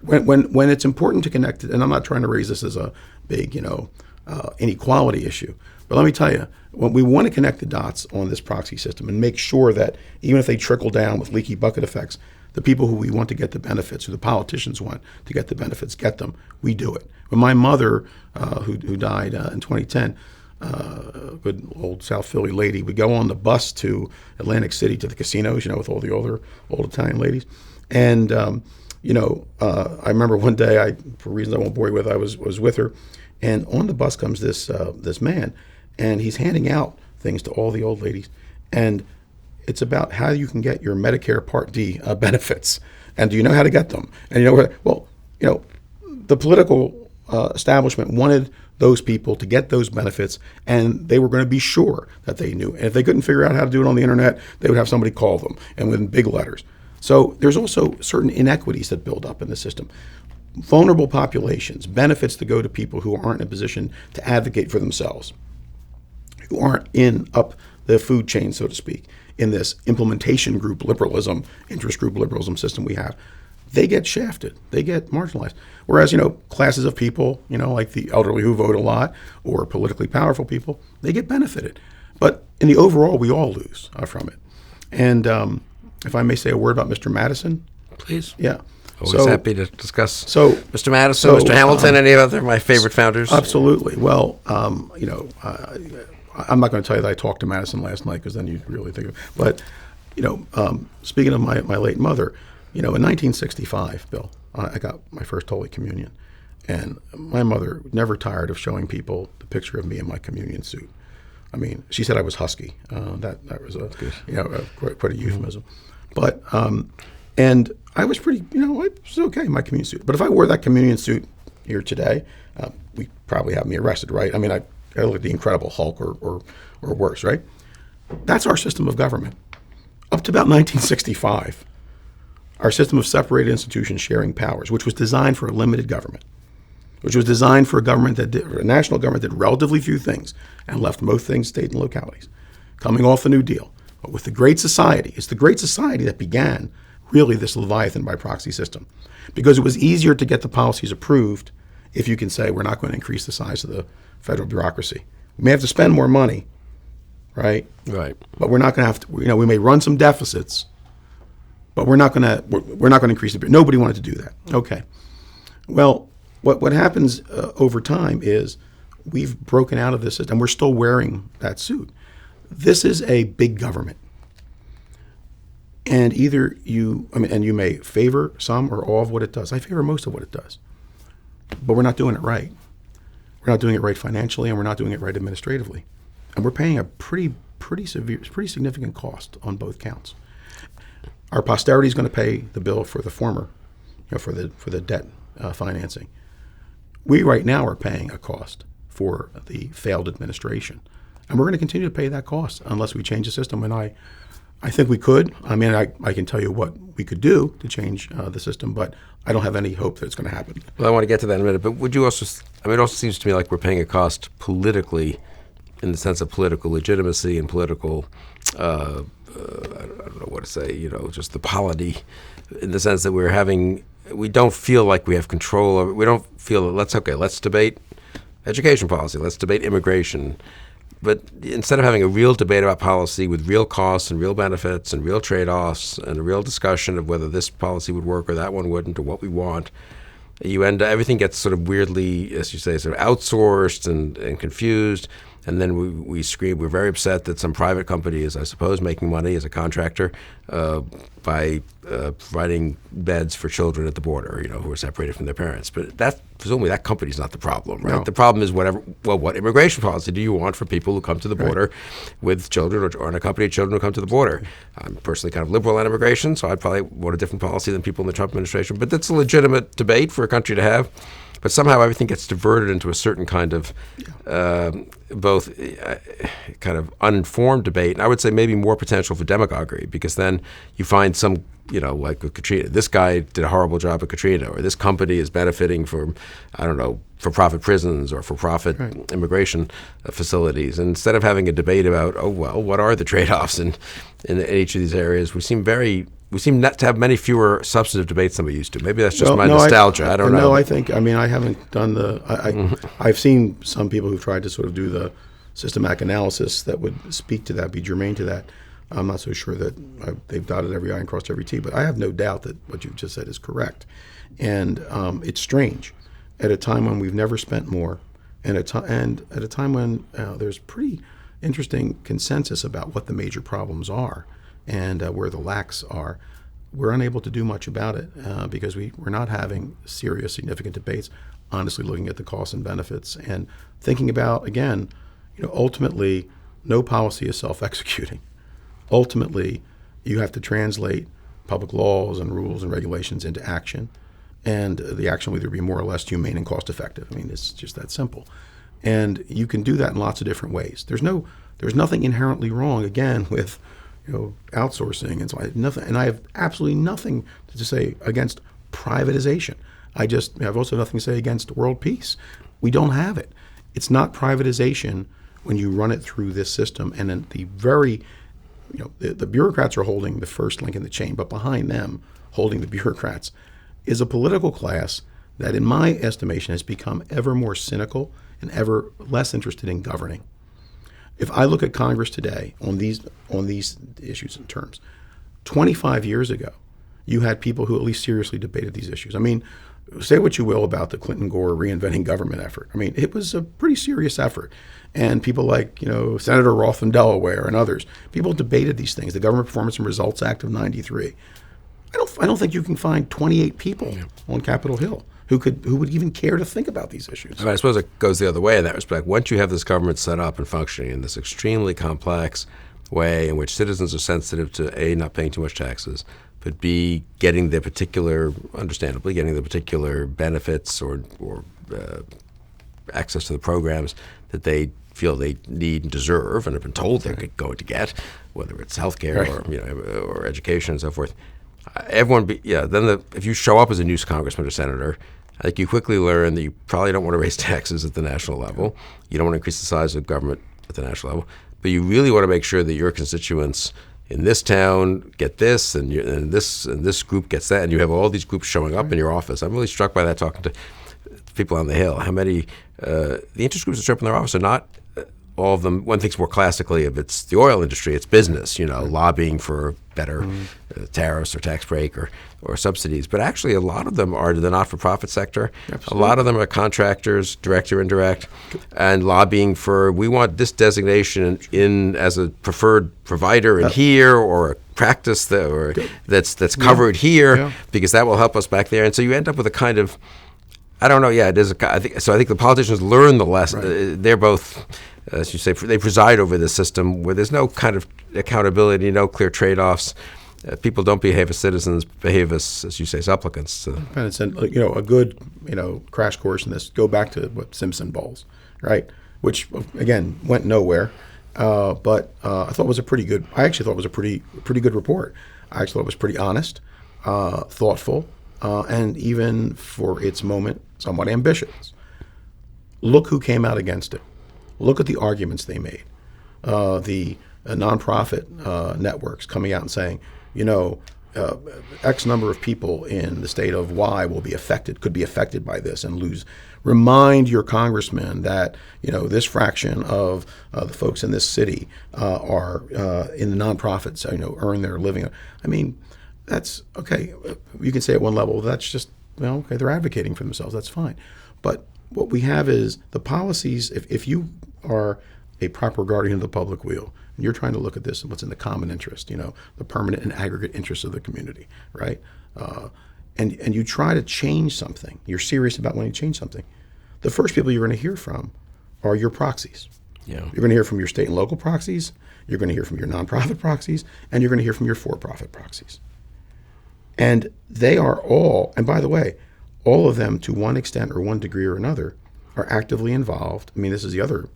when it's important to connect it, and I'm not trying to raise this as a big, inequality issue, but let me tell you, when we want to connect the dots on this proxy system and make sure that even if they trickle down with leaky bucket effects, the people who we want to get the benefits, who the politicians want to get the benefits, get them, we do it. When my mother, who died in 2010, a good old South Philly lady, would go on the bus to Atlantic City to the casinos, with all the old Italian ladies. And, I remember one day, for reasons I won't bore you with, I was with her. And on the bus comes this man, and he's handing out things to all the old ladies. And it's about how you can get your Medicare Part D benefits. And do you know how to get them? And the political establishment wanted those people to get those benefits, and they were going to be sure that they knew. And if they couldn't figure out how to do it on the internet, they would have somebody call them, and with big letters. So there's also certain inequities that build up in the system. Vulnerable populations, benefits that go to people who aren't in a position to advocate for themselves, who aren't up the food chain, so to speak, in this implementation group liberalism, interest group liberalism system we have. They get shafted. They get marginalized. Whereas, classes of people, like the elderly who vote a lot or politically powerful people, they get benefited. But in the overall, we all lose from it. And if I may say a word about Mr. Madison. Please. Yeah. Always happy to discuss Mr. Madison, Mr. Hamilton, any of them, my favorite founders. Absolutely. Well, I'm not going to tell you that I talked to Madison last night because then you'd really think of it. But, speaking of my late mother, in 1965, Bill, I got my first Holy Communion. And my mother never tired of showing people the picture of me in my communion suit. She said I was husky. That was quite a euphemism. But And I was pretty, it was okay in my communion suit. But if I wore that communion suit here today, we probably have me arrested, right? I mean, I look like the Incredible Hulk or worse, right? That's our system of government. Up to about 1965, our system of separated institutions sharing powers, which was designed for a limited government, which was designed for a national government that did relatively few things and left most things state and localities, coming off the New Deal. But with the Great Society, it's the Great Society that began really this Leviathan by proxy system, because it was easier to get the policies approved if you can say we're not going to increase the size of the federal bureaucracy. We may have to spend more money, right? Right. But we're not going to have to. We may run some deficits, but we're not going to increase the. Nobody wanted to do that. Okay. Well, what happens over time is we've broken out of this system. We're still wearing that suit. This is a big government. And either you may favor some or all of what it does. I favor most of what it does. But we're not doing it right. We're not doing it right financially, and we're not doing it right administratively. And we're paying a pretty significant cost on both counts. Our posterity is going to pay the bill for the former, for the debt financing. We right now are paying a cost for the failed administration. And we're going to continue to pay that cost unless we change the system. And I think we could. I mean, I can tell you what we could do to change the system, but I don't have any hope that it's going to happen. Well, I want to get to that in a minute, but would you also, it also seems to me like we're paying a cost politically in the sense of political legitimacy and political, I don't know what to say, just the polity, in the sense that we don't feel like we have control over it. We don't feel that, let's debate education policy, let's debate immigration. But instead of having a real debate about policy with real costs and real benefits and real trade-offs and a real discussion of whether this policy would work or that one wouldn't or what we want, everything gets sort of weirdly, as you say, sort of outsourced and confused. And then we scream, we're very upset that some private company is, I suppose, making money as a contractor by providing beds for children at the border, who are separated from their parents. But presumably that company's not the problem, right? No. The problem is what immigration policy do you want for people who come to the border with children or unaccompanied children who come to the border? I'm personally kind of liberal on immigration, so I'd probably want a different policy than people in the Trump administration. But that's a legitimate debate for a country to have. But somehow everything gets diverted into a certain kind of both kind of uninformed debate, and I would say maybe more potential for demagoguery, because then you find some, like with Katrina, this guy did a horrible job at Katrina, or this company is benefiting from, for-profit prisons or for-profit immigration facilities. And instead of having a debate about, what are the trade-offs in each of these areas, we seem not to have many fewer substantive debates than we used to. Maybe that's just my nostalgia. I don't know. No, I haven't done I've seen some people who've tried to sort of do the systematic analysis that would speak to that, be germane to that. I'm not so sure that they've dotted every I and crossed every T, but I have no doubt that what you've just said is correct. And it's strange at a time when we've never spent more, and at a time when there's pretty interesting consensus about what the major problems are and where the lacks are. We're unable to do much about it because we're not having serious, significant debates, honestly looking at the costs and benefits and thinking about, again, ultimately, no policy is self-executing. Ultimately, you have to translate public laws and rules and regulations into action, and the action will either be more or less humane and cost-effective. I mean, it's just that simple. And you can do that in lots of different ways. There's nothing inherently wrong, again, with outsourcing and so on. Nothing, and I have absolutely nothing to say against privatization. I have also nothing to say against world peace. We don't have it. It's not privatization when you run it through this system, and then the bureaucrats are holding the first link in the chain, but behind them, holding the bureaucrats, is a political class that, in my estimation, has become ever more cynical and ever less interested in governing. If I look at Congress today on these issues and terms, 25 years ago, you had people who at least seriously debated these issues. I mean, say what you will about the Clinton-Gore reinventing government effort. I mean, it was a pretty serious effort. And people like, Senator Roth from Delaware and others, people debated these things. The Government Performance and Results Act of '93. I don't think you can find 28 people on Capitol Hill who would even care to think about these issues. I suppose it goes the other way in that respect. Once you have this government set up and functioning in this extremely complex way in which citizens are sensitive to, A, not paying too much taxes, but B, getting the particular, understandably, getting the particular benefits or access to the programs that they feel they need and deserve and have been told they're going to get, whether it's healthcare or education and so forth. If you show up as a new congressman or senator, I think you quickly learn that you probably don't want to raise taxes at the national level. You don't want to increase the size of government at the national level, but you really want to make sure that your constituents in this town get this, and this group gets that, and you have all these groups showing up in your office. I'm really struck by that talking to people on the Hill. How many the interest groups that show up in their office are not all of them. One thinks more classically if it's the oil industry, it's business, lobbying for better tariffs or tax break or subsidies. But actually, a lot of them are the not-for-profit sector. Absolutely. A lot of them are contractors, direct or indirect, and lobbying for, we want this designation in as a preferred provider in here, or a practice that's covered here, because that will help us back there. And so you end up with a kind of, I don't know. Yeah, it is. I think the politicians learn the lesson. Right. They're both, as you say, they preside over this system where there's no kind of accountability, no clear trade-offs. People don't behave as citizens; behave as you say, supplicants. And it's a good crash course in this. Go back to what Simpson Bowles, right? Which again went nowhere, but I thought was a pretty good. I actually thought it was a pretty good report. I actually thought it was pretty honest, thoughtful. And even for its moment, somewhat ambitious. Look who came out against it. Look at the arguments they made. The nonprofit networks coming out and saying, X number of people in the state of Y could be affected by this and lose. Remind your congressman that, this fraction of the folks in this city are in the nonprofits, earn their living. I mean, that's okay. You can say at one level, that's just, okay, they're advocating for themselves. That's fine. But what we have is the policies. If you are a proper guardian of the public weal, and you're trying to look at this and what's in the common interest, the permanent and aggregate interests of the community, right? And you try to change something, you're serious about wanting to change something, the first people you're going to hear from are your proxies. Yeah. You're going to hear from your state and local proxies, you're going to hear from your nonprofit proxies, and you're going to hear from your for-profit proxies. And they are all, and by the way, all of them to one extent or one degree or another are actively involved. I mean, this is the other,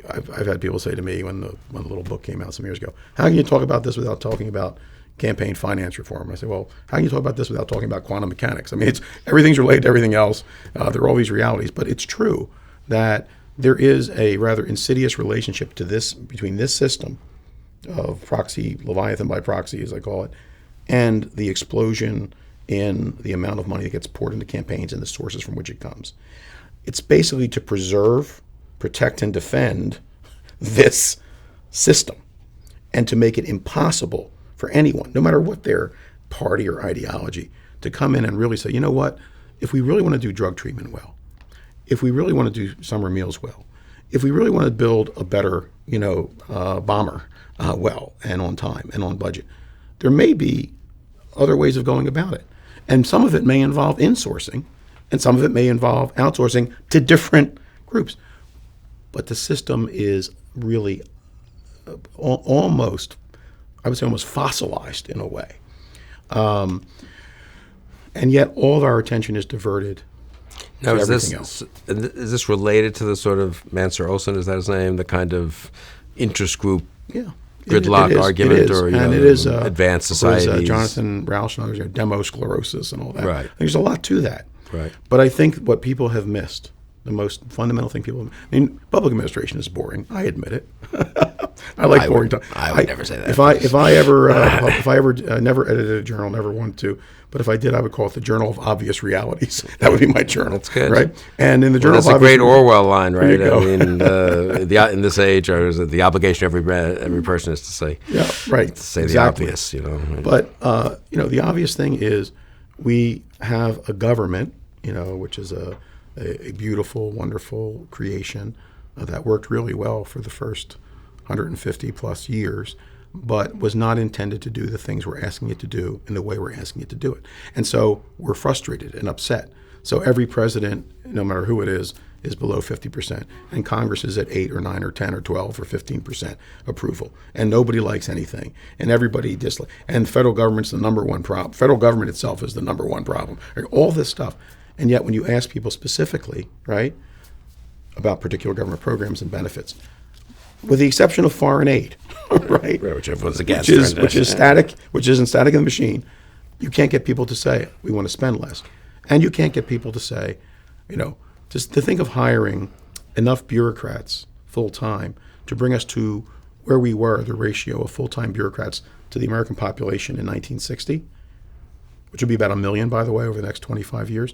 I've had people say to me when the little book came out some years ago, how can you talk about this without talking about campaign finance reform? I say, well, how can you talk about this without talking about quantum mechanics? Everything's related to everything else. There are all these realities, but it's true that there is a rather insidious relationship to this, between this system of proxy, Leviathan by proxy, as I call it, and the explosion in the amount of money that gets poured into campaigns and the sources from which it comes. It's basically to preserve, protect, and defend this system, and to make it impossible for anyone, no matter what their party or ideology, to come in and really say, what, if we really want to do drug treatment well, if we really want to do summer meals well, if we really want to build a better, bomber well and on time and on budget, there may be other ways of going about it. And some of it may involve insourcing, and some of it may involve outsourcing to different groups. But the system is really almost, I would say almost fossilized in a way. And yet all of our attention is diverted to everything else. Is this related to the sort of Mansur Olson, is that his name, the kind of interest group gridlock argument, or advanced societies? Jonathan Rauch and others, demosclerosis and all that. Right. There's a lot to that. Right. But I think what people have missed, the most fundamental thing public administration is boring. I admit it. I like boring time. I would never say that. If I ever never edited a journal, never wanted to, but if I did, I would call it the Journal of Obvious Realities. That would be my journal. That's good, right? And in the Journal that's of Obvious, a great Orwell line, right? In this age, the obligation of every person is to say, to say exactly. The obvious, But the obvious thing is we have a government, which is a beautiful, wonderful creation that worked really well for the first 150 plus years, but was not intended to do the things we're asking it to do in the way we're asking it to do it. And so we're frustrated and upset So every president, no matter who it is below 50%. And Congress is at 8 or 9 or 10 or 12 or 15% approval. And nobody likes anything. And everybody dislikes. And the federal government's the number one problem. Federal government itself is the number one problem. All this stuff. And yet when you ask people specifically, right, about particular government programs and benefits, with the exception of foreign aid, right, which everyone's against, which is static, which isn't static in the machine, you can't get people to say we want to spend less. And you can't get people to say, just to think of hiring enough bureaucrats full-time to bring us to where we were, the ratio of full-time bureaucrats to the American population in 1960, which would be about 1 million, by the way, over the next 25 years,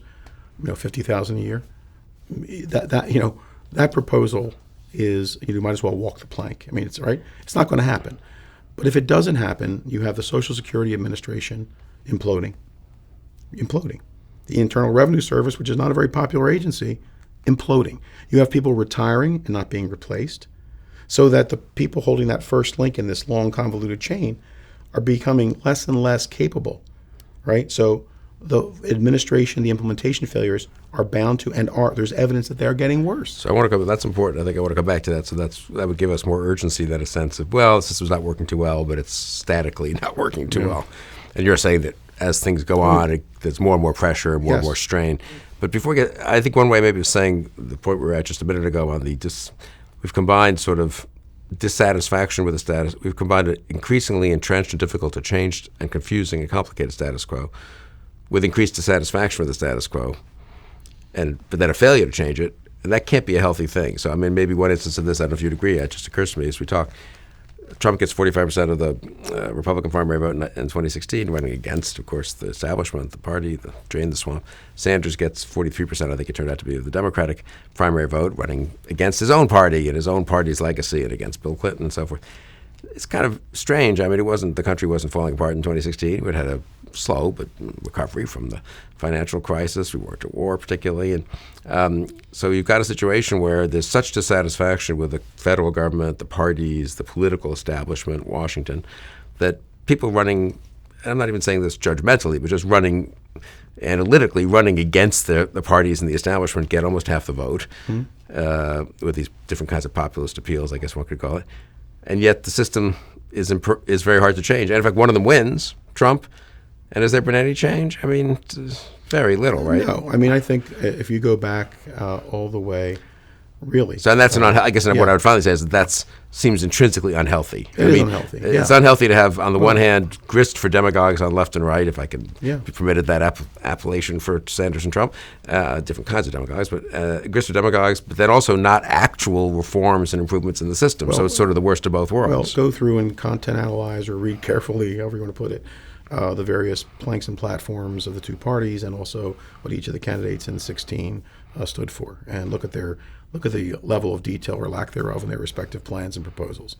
50,000 a year. That proposal is, you might as well walk the plank. I mean, it's right. It's not going to happen. But if it doesn't happen, you have the Social Security Administration imploding. The Internal Revenue Service, which is not a very popular agency, imploding. You have people retiring and not being replaced, so that the people holding that first link in this long, convoluted chain are becoming less and less capable, right? So the administration, the implementation failures are bound to, and there's evidence that they are getting worse. So I want to that's important. I think I want to come back to that. So that would give us more urgency, that a sense of, well, the system's not working too well, but it's statically not working too well. And you're saying that as things go on, there's more and more pressure, and more strain. But before we get, I think one way maybe of saying the point we were at just a minute ago on we've combined sort of dissatisfaction with the status. We've combined an increasingly entrenched and difficult to change and confusing and complicated status quo with increased dissatisfaction with the status quo, but then a failure to change it, and that can't be a healthy thing. So I mean, maybe one instance of this, I don't know if you'd agree, it just occurs to me as we talk. Trump gets 45% of the Republican primary vote in 2016, running against, of course, the establishment, the party, the drain the swamp. Sanders gets 43%, I think it turned out to be, of the Democratic primary vote, running against his own party and his own party's legacy and against Bill Clinton and so forth. It's kind of strange. I mean, the country wasn't falling apart in 2016. We'd had a slow but recovery from the financial crisis. We weren't at war particularly. And so you've got a situation where there's such dissatisfaction with the federal government, the parties, the political establishment, Washington, that people running, and I'm not even saying this judgmentally, but just running analytically, running against the parties and the establishment get almost half the vote with these different kinds of populist appeals, I guess one could call it. And yet the system is very hard to change. And in fact, one of them wins, Trump. And has there been any change? I mean, very little, right? No. I mean, I think if you go back all the way, really. So and that's I guess what I would finally say is that seems intrinsically unhealthy. It is unhealthy. It's unhealthy to have, on the one hand, grist for demagogues on left and right, if I can be permitted that appellation for Sanders and Trump, different kinds of demagogues, but grist for demagogues, but then also not actual reforms and improvements in the system. So it's sort of the worst of both worlds. Well, go through and content analyze or read carefully, however you want to put it, the various planks and platforms of the two parties, and also what each of the candidates in 16 stood for, and look at the level of detail or lack thereof in their respective plans and proposals.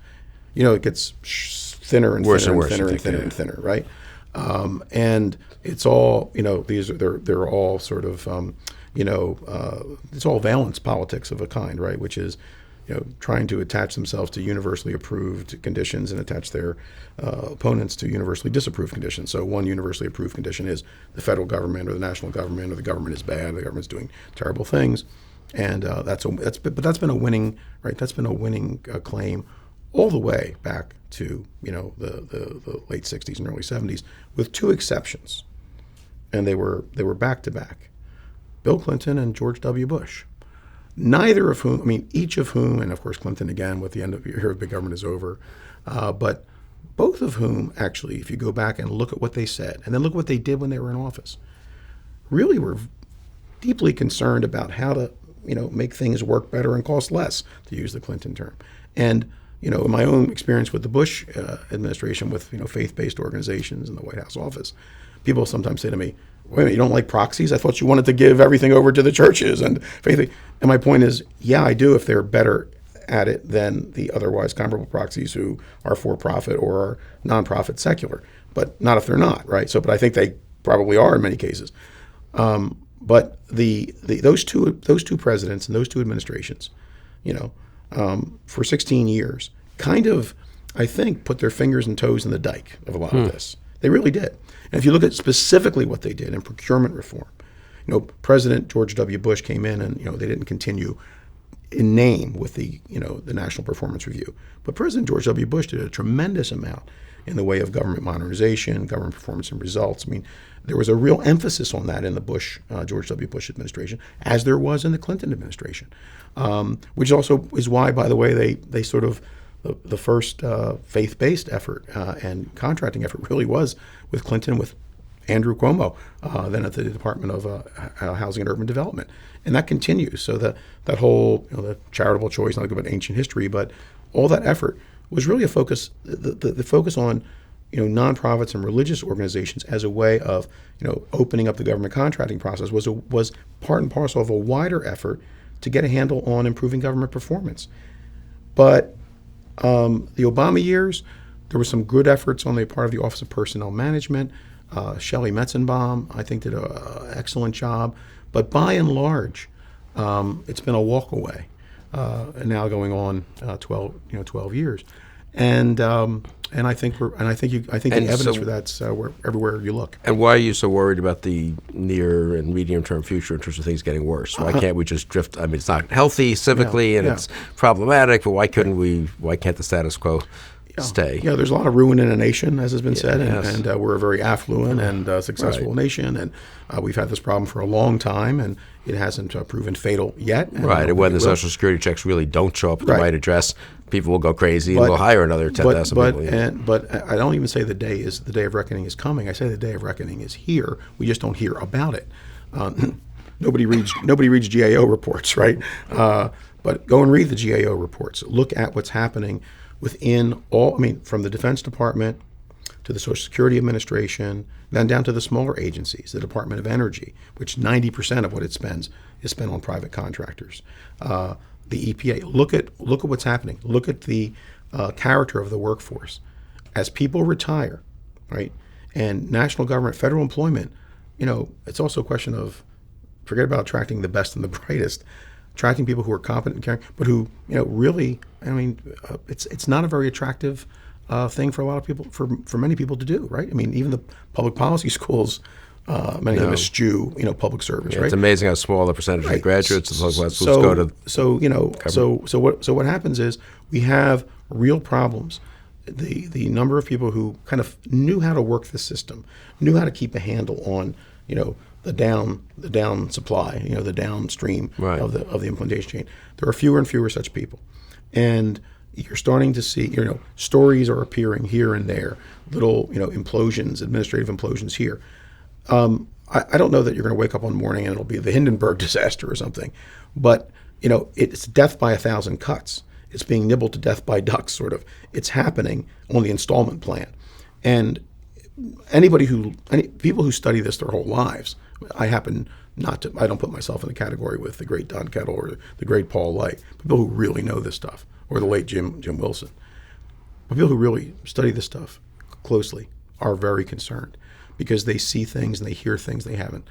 It gets thinner and thinner, right? And it's all, they're all sort of, it's all valence politics of a kind, right? Which is, trying to attach themselves to universally approved conditions and attach their opponents to universally disapproved conditions. So one universally approved condition is the federal government or the national government or the government is bad, the government's doing terrible things, and that's been a winning, right? That's been a winning claim all the way back to the late 60s and early 70s, with two exceptions, and they were back to back: Bill Clinton and George W. Bush. Neither of whom, each of whom, and of course Clinton again with the end of your big government is over, but both of whom actually, if you go back and look at what they said, and then look at what they did when they were in office, really were deeply concerned about how to, make things work better and cost less, to use the Clinton term. And, in my own experience with the Bush administration with, faith-based organizations in the White House office, people sometimes say to me, wait a minute, you don't like proxies? I thought you wanted to give everything over to the churches and faith. And my point is, yeah, I do if they're better at it than the otherwise comparable proxies who are for-profit or are non-profit secular, but not if they're not, right? So, but I think they probably are in many cases. But those two presidents and those two administrations, for 16 years, kind of, I think, put their fingers and toes in the dike of a lot of this. They really did. And if you look at specifically what they did in procurement reform, President George W. Bush came in, and they didn't continue in name with the the National Performance Review, but President George W. Bush did a tremendous amount in the way of government modernization, government performance and results. I mean, there was a real emphasis on that in the George W. Bush administration, as there was in the Clinton administration, which also is why, by the way, they sort of the first faith-based effort and contracting effort really was with Clinton, with Andrew Cuomo, then at the Department of Housing and Urban Development, and that continues. So that whole the charitable choice, not about ancient history, but all that effort was really a focus. The focus on nonprofits and religious organizations as a way of opening up the government contracting process was part and parcel of a wider effort to get a handle on improving government performance. But the Obama years, there were some good efforts on the part of the Office of Personnel Management. Shelley Metzenbaum, I think, did an excellent job. But by and large, it's been a walk away, and now going on 12 years, and I think the evidence for that's everywhere you look. And why are you so worried about the near and medium term future in terms of things getting worse? Why can't we just drift? I mean, it's not healthy civically, and it's problematic. But why can't the status quo stay? Yeah, there's a lot of ruin in a nation, as has been said, and we're a very affluent and successful nation, and we've had this problem for a long time, and it hasn't proven fatal yet. And when the Social Security checks really don't show up at the right address, people will go crazy and will hire another 10,000 people. But I don't even say the day of reckoning is coming. I say the day of reckoning is here. We just don't hear about it. Nobody reads GAO reports, right? But go and read the GAO reports. Look at what's happening within from the Defense Department to the Social Security Administration, then down to the smaller agencies, the Department of Energy, which 90% of what it spends is spent on private contractors. The EPA. Look at what's happening. Look at the character of the workforce. As people retire, right, and national government, federal employment, it's also a question of forget about attracting the best and the brightest. Attracting people who are competent and caring, but who, really, it's not a very attractive thing for a lot of people, for many people to do, right? I mean, even the public policy schools, many of them eschew, public service, right? It's amazing how small the percentage of graduates of public schools go to. So what happens is we have real problems. The number of people who kind of knew how to work the system, knew how to keep a handle on, the down supply, the downstream of the implementation chain. There are fewer and fewer such people, and you're starting to see, stories are appearing here and there, little, implosions, administrative implosions here. I don't know that you're going to wake up one morning and it'll be the Hindenburg disaster or something, but it's death by 1,000 cuts. It's being nibbled to death by ducks, sort of. It's happening on the installment plan, and people who study this their whole lives. I don't put myself in the category with the great Don Kettle or the great Paul Light, people who really know this stuff, or the late Jim Wilson. But people who really study this stuff closely are very concerned because they see things and they hear things they haven't,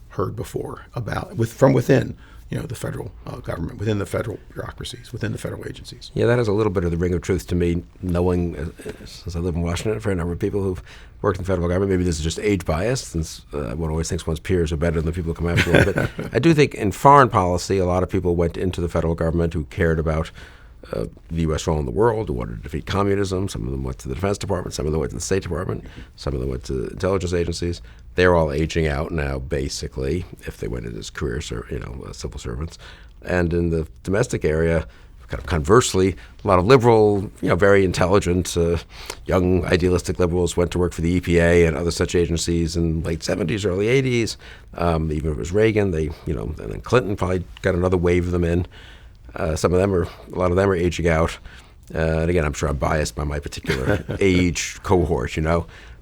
heard before from within, the federal government, within the federal bureaucracies, within the federal agencies. Yeah, that has a little bit of the ring of truth to me, knowing, since I live in Washington, for a number of people who've worked in the federal government. Maybe this is just age bias, since one always thinks one's peers are better than the people who come after one. But I do think in foreign policy, a lot of people went into the federal government who cared about the U.S. role in the world, who wanted to defeat communism. Some of them went to the Defense Department, some of them went to the State Department, some of them went to intelligence agencies. They're all aging out now, basically, if they went into as careers or civil servants. And in the domestic area, kind of conversely, a lot of liberal, very intelligent, young, idealistic liberals went to work for the EPA and other such agencies in late 70s, early 80s. Even if it was Reagan, and then Clinton probably got another wave of them in. A lot of them are aging out. And again, I'm sure I'm biased by my particular age cohort,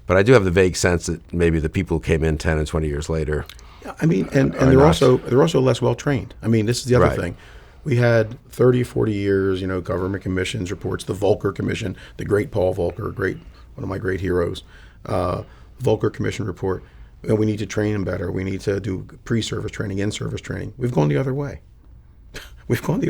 But I do have the vague sense that maybe the people who came in 10 and 20 years later. I mean, and they're also less well trained. I mean, this is the other thing. We had 30, 40 years, government commissions, reports, the Volcker Commission, the great Paul Volcker, one of my great heroes, Volcker Commission report. And we need to train them better. We need to do pre-service training, in-service training. We've gone the other way. We've gone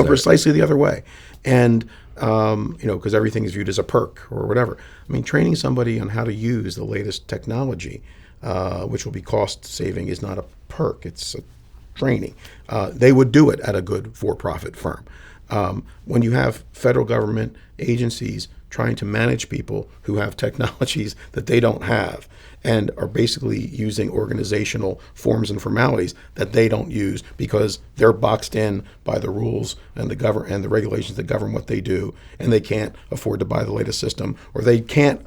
precisely the other way. And, because everything is viewed as a perk or whatever. I mean, training somebody on how to use the latest technology which will be cost saving, is not a perk. It's a training. They would do it at a good for-profit firm. When you have federal government agencies trying to manage people who have technologies that they don't have and are basically using organizational forms and formalities that they don't use because they're boxed in by the rules and the regulations that govern what they do, and they can't afford to buy the latest system, or they can't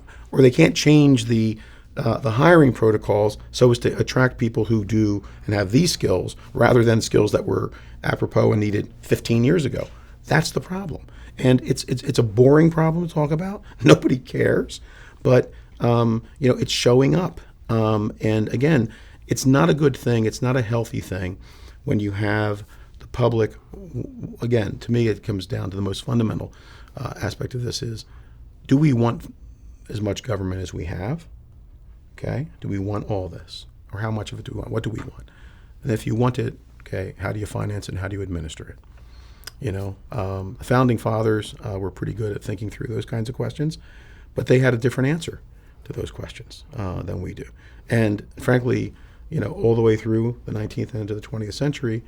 change the hiring protocols so as to attract people who do and have these skills rather than skills that were apropos and needed 15 years ago. That's the problem. And it's a boring problem to talk about. Nobody cares, but it's showing up. And again, it's not a good thing. It's not a healthy thing when you have the public. Again, to me, it comes down to the most fundamental aspect of this is, do we want as much government as we have? Okay. Do we want all this? Or how much of it do we want? What do we want? And if you want it, okay, how do you finance it and how do you administer it? The founding fathers were pretty good at thinking through those kinds of questions, but they had a different answer to those questions than we do. And frankly, all the way through the 19th and into the 20th century,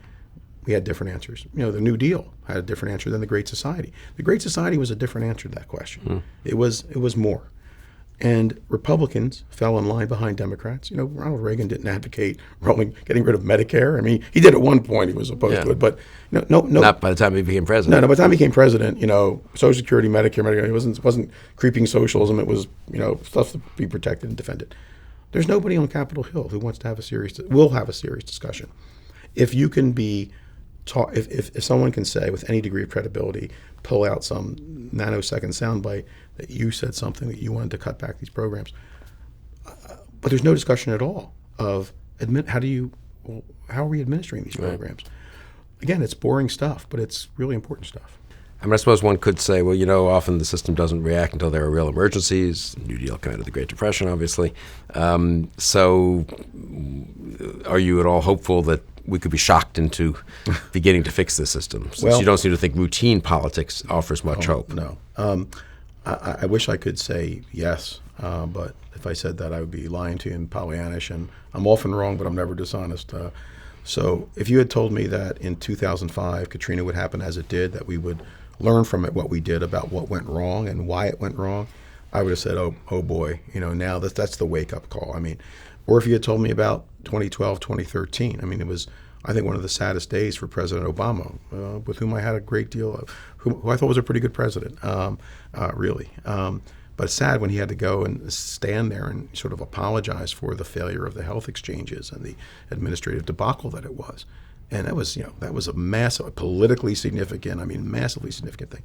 we had different answers. The New Deal had a different answer than the Great Society. The Great Society was a different answer to that question. It was more. And Republicans fell in line behind Democrats. Ronald Reagan didn't advocate getting rid of Medicare. I mean, he did at one point. He was opposed to it, but no. Not by the time he became president. No, by the time he became president, Social Security, Medicare, it wasn't creeping socialism. It was, stuff to be protected and defended. There's nobody on Capitol Hill who wants to have will have a serious discussion. If you can be taught, if someone can say with any degree of credibility, pull out some nanosecond soundbite that you said something that you wanted to cut back these programs, but there's no discussion at all of how are we administering these programs? Again, it's boring stuff, but it's really important stuff. I suppose one could say, well, often the system doesn't react until there are real emergencies. New Deal kind of the Great Depression, obviously. So are you at all hopeful that we could be shocked into beginning to fix the system? Since you don't seem to think routine politics offers much hope. No. I wish I could say yes, but if I said that, I would be lying to you and Pollyannish, and I'm often wrong, but I'm never dishonest. So if you had told me that in 2005 Katrina would happen as it did, that we would learn from it what we did about what went wrong and why it went wrong, I would have said, oh boy, now that's the wake-up call. I mean, or if you had told me about 2012, 2013, I mean, it was, I think, one of the saddest days for President Obama, with whom I had a great deal of, who I thought was a pretty good president, really. But it's sad when he had to go and stand there and sort of apologize for the failure of the health exchanges and the administrative debacle that it was. And that was a massive, politically significant, massively significant thing.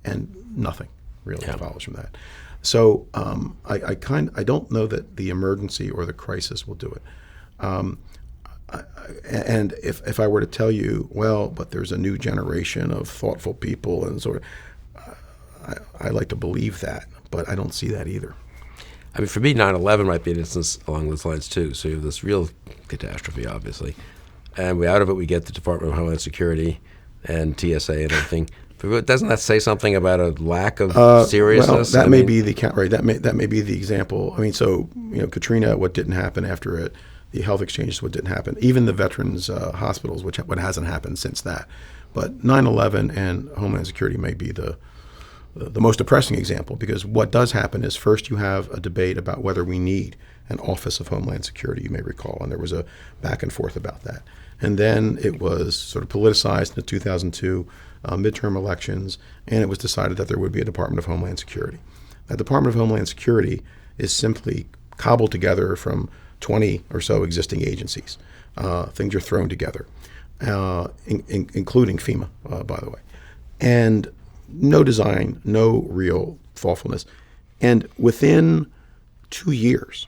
And nothing really follows from that. So I don't know that the emergency or the crisis will do it. And if I were to tell you, but there's a new generation of thoughtful people and sort of, I like to believe that, but I don't see that either. I mean, for me, 9/11 might be an instance along those lines too. So you have this real catastrophe, obviously, and out of it we get the Department of Homeland Security and TSA and everything. But doesn't that say something about a lack of seriousness? Well, that may be the right. That may be the example. I mean, so Katrina, what didn't happen after it? The health exchanges, what didn't happen? Even the veterans hospitals, what hasn't happened since that. But 9/11 and Homeland Security may be the most depressing example, because what does happen is first you have a debate about whether we need an Office of Homeland Security, you may recall, and there was a back and forth about that. And then it was sort of politicized in the 2002 midterm elections, and it was decided that there would be a Department of Homeland Security. That Department of Homeland Security is simply cobbled together from 20 or so existing agencies. Things are thrown together, including FEMA, by the way. And no design, no real thoughtfulness. And within 2 years,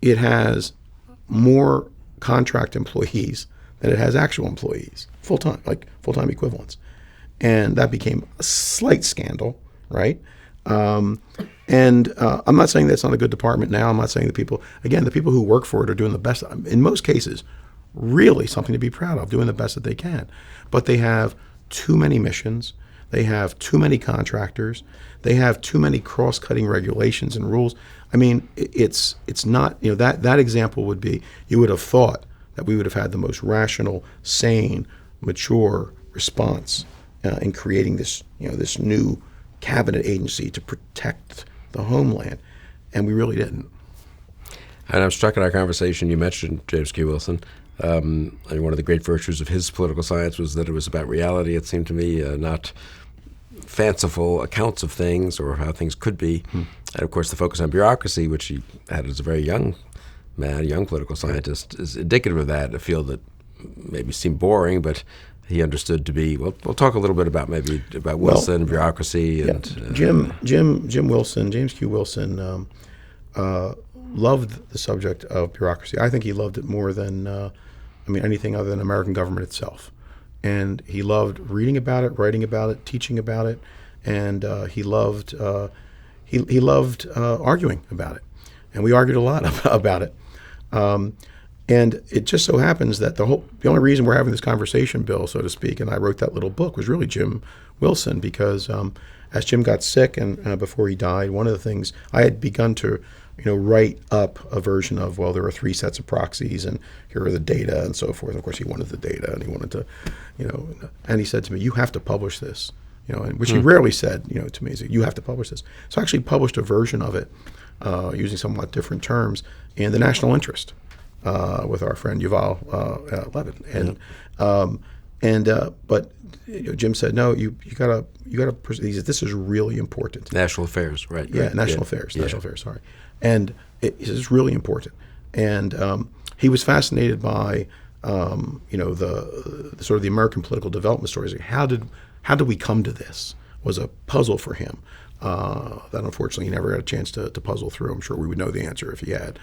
it has more contract employees than it has actual employees, full-time equivalents. And that became a slight scandal, right? I'm not saying that's not a good department now. I'm not saying the people who work for it are doing the best, in most cases, really something to be proud of, doing the best that they can. But they have too many missions. They have too many contractors. They have too many cross-cutting regulations and rules. I mean, it's not, that example would be, you would have thought that we would have had the most rational, sane, mature response in creating this, this new cabinet agency to protect the homeland, and we really didn't. And I'm struck in our conversation, you mentioned James Q. Wilson. And one of the great virtues of his political science was that it was about reality, it seemed to me, not fanciful accounts of things or how things could be. And of course, the focus on bureaucracy, which he had as a very young man, a young political scientist, is indicative of that, a field that maybe seemed boring, but he understood to be. Well, we'll talk a little bit about Wilson, bureaucracy, and Jim Wilson, James Q. Wilson, loved the subject of bureaucracy. I think he loved it more than anything other than American government itself. And he loved reading about it, writing about it, teaching about it, and he loved arguing about it. And we argued a lot about it. And it just so happens that the only reason we're having this conversation, Bill, so to speak, and I wrote that little book, was really Jim Wilson, because as Jim got sick and before he died, one of the things I had begun to write up a version of, well, there are 3 sets of proxies and here are the data and so forth. Of course, he wanted the data and he wanted to, and he said to me, you have to publish this, which he rarely said, to me, you have to publish this. So I actually published a version of it using somewhat different terms in the National Interest with our friend Yuval Levin. But Jim said, no, you gotta, he said, this is really important. National affairs, right? Yeah, national affairs, sorry. And he says, it's really important. And he was fascinated by, the sort of the American political development stories. How did we come to this? Was a puzzle for him that unfortunately he never had a chance to puzzle through. I'm sure we would know the answer if he had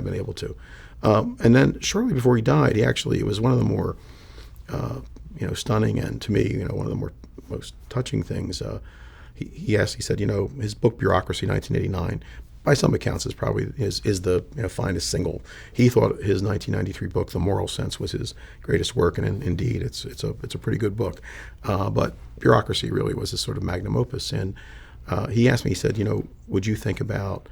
been able to. And then shortly before he died, it was one of the more stunning and to me, one of the most touching things. He said, his book Bureaucracy, 1989, by some accounts, is the finest single. He thought his 1993 book, The Moral Sense, was his greatest work, and indeed, it's a pretty good book. But Bureaucracy really was his sort of magnum opus. And he asked me, he said, would you think about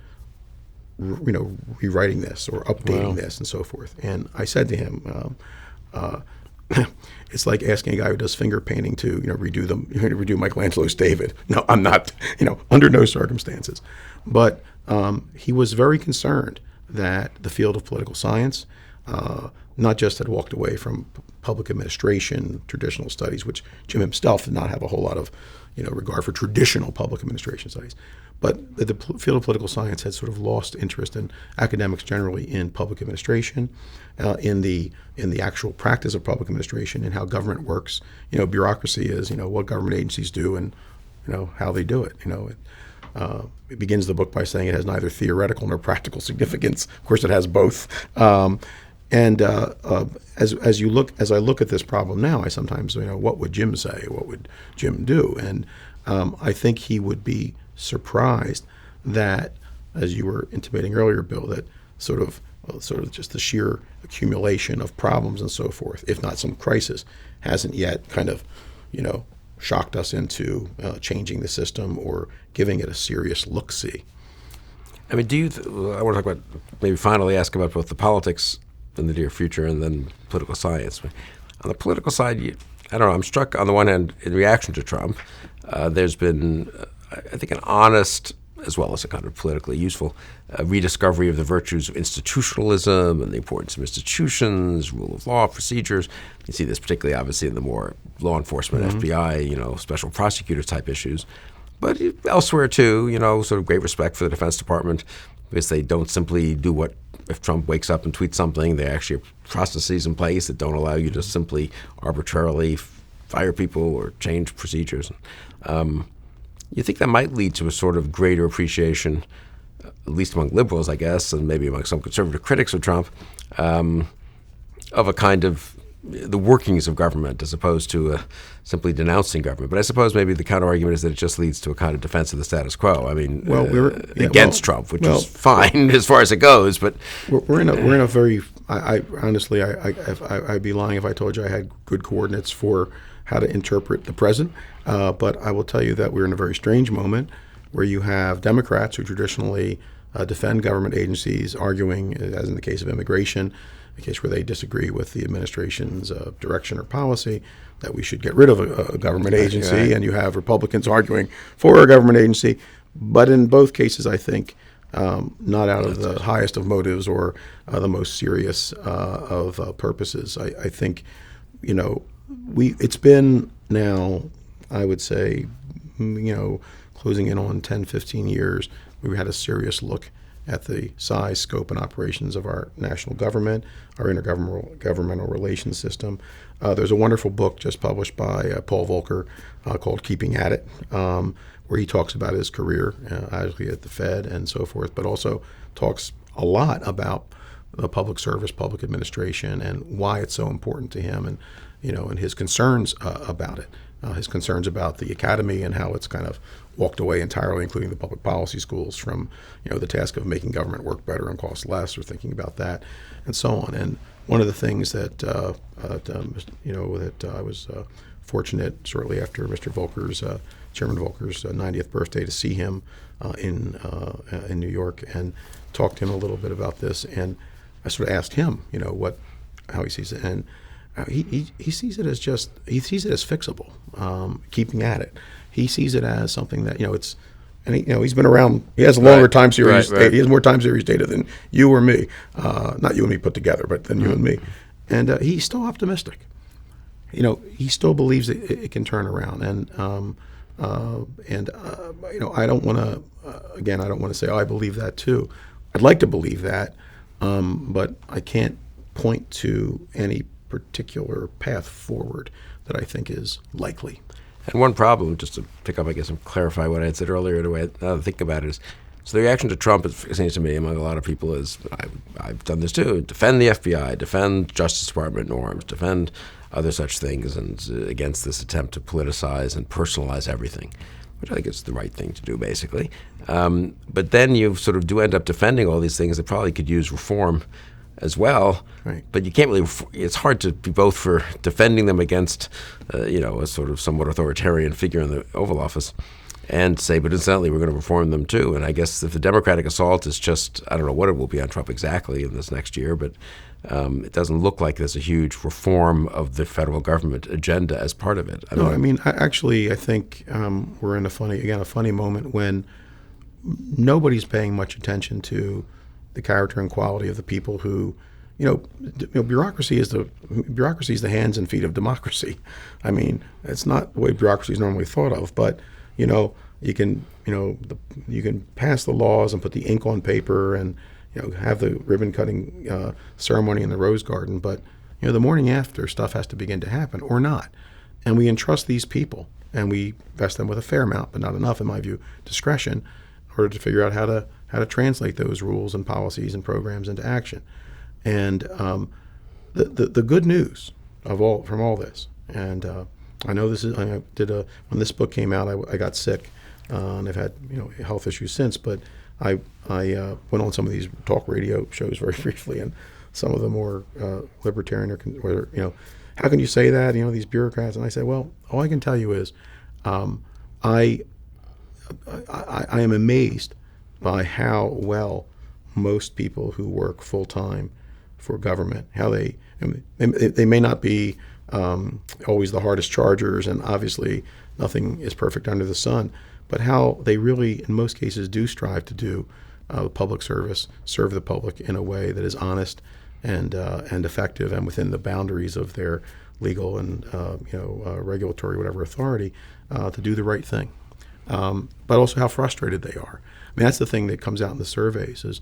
rewriting this or updating this and so forth? And I said to him, it's like asking a guy who does finger painting to redo Michelangelo's David. No, I'm not. Under no circumstances. But he was very concerned that the field of political science not just had walked away from public administration, traditional studies, which Jim himself did not have a whole lot of regard for traditional public administration studies, but the field of political science had sort of lost interest in academics generally in public administration, in the actual practice of public administration and how government works. Bureaucracy is what government agencies do and how they do it. It begins the book by saying it has neither theoretical nor practical significance. Of course, it has both. As I look at this problem now, I sometimes what would Jim say? What would Jim do? And I think he would be surprised that, as you were intimating earlier, Bill, that sort of just the sheer accumulation of problems and so forth, if not some crisis, hasn't yet kind of shocked us into changing the system or giving it a serious look-see. I mean, I want to talk about, maybe finally ask about both the politics in the near future and then political science. On the political side, I don't know, I'm struck on the one hand, in reaction to Trump, there's been, I think, an honest, as well as a kind of politically useful, rediscovery of the virtues of institutionalism and the importance of institutions, rule of law, procedures. You see this particularly obviously in the more law enforcement, FBI, special prosecutor type issues. But elsewhere too, sort of great respect for the Defense Department, because they don't simply do what, if Trump wakes up and tweets something, they actually have processes in place that don't allow you to simply arbitrarily fire people or change procedures. You think that might lead to a sort of greater appreciation, at least among liberals, I guess, and maybe among some conservative critics of Trump, of a kind of the workings of government as opposed to simply denouncing government. But I suppose maybe the counter-argument is that it just leads to a kind of defense of the status quo. I mean, against Trump, which is fine as far as it goes. But we're in a very. I honestly, I'd be lying if I told you I had good coordinates for how to interpret the present. But I will tell you that we're in a very strange moment where you have Democrats who traditionally defend government agencies, arguing, as in the case of immigration, a case where they disagree with the administration's direction or policy, that we should get rid of a government agency. Right. And you have Republicans arguing for a government agency. But in both cases, I think, not out of the highest of motives or the most serious of purposes. I think, it's been now, I would say, closing in on 10, 15 years, we had a serious look at the size, scope, and operations of our national government, our intergovernmental relations system. There's a wonderful book just published by Paul Volcker called Keeping at It, where he talks about his career, actually at the Fed and so forth, but also talks a lot about the public service, public administration, and why it's so important to him, and and his concerns about it. His concerns about the academy and how it's kind of walked away entirely, including the public policy schools, from the task of making government work better and cost less, or thinking about that, and so on. And one of the things that that I was fortunate shortly after Mr. Volcker's, Chairman Volcker's 90th birthday, to see him in New York and talk to him a little bit about this. And I sort of asked him, how he sees it, and he sees it as fixable, keeping at it. He sees it as something that it's, and he's been around. He has a longer time series. Right. He has more time series data than you or me. Not you and me put together, but than you and me. And he's still optimistic. He still believes it can turn around. And I don't want to. Again, I don't want to say, I believe that too. I'd like to believe that, but I can't point to any particular path forward that I think is likely. And one problem, just to pick up, I guess, and clarify what I had said earlier, the way I think about it is, so the reaction to Trump, it seems to me, among a lot of people, is, I've done this too, defend the FBI, defend Justice Department norms, defend other such things, and against this attempt to politicize and personalize everything, which I think is the right thing to do, basically. But then you sort of do end up defending all these things that probably could use reform as well, right. But you can't really. It's hard to be both for defending them against, a sort of somewhat authoritarian figure in the Oval Office, and say, but incidentally, we're going to reform them too. And I guess if the Democratic assault is just, I don't know what it will be on Trump exactly in this next year, but it doesn't look like there's a huge reform of the federal government agenda as part of it. I think we're in a funny moment when nobody's paying much attention to the character and quality of the people who, bureaucracy is the hands and feet of democracy. I mean, it's not the way bureaucracy is normally thought of, but you can pass the laws and put the ink on paper and have the ribbon cutting ceremony in the Rose Garden, but the morning after, stuff has to begin to happen or not, and we entrust these people and we vest them with a fair amount, but not enough, in my view, discretion, in order to figure out how to translate those rules and policies and programs into action. And the good news from all this, and I know this is, when this book came out, I got sick, and I've had health issues since, but I went on some of these talk radio shows very briefly, and some of the more libertarian or how can you say that, these bureaucrats, and I said, well, all I can tell you is I am amazed by how well most people who work full-time for government, how they may not be always the hardest chargers, and obviously nothing is perfect under the sun, but how they really, in most cases, do strive to do public service, serve the public in a way that is honest and effective and within the boundaries of their legal and regulatory whatever authority to do the right thing. But also how frustrated they are. I mean, that's the thing that comes out in the surveys is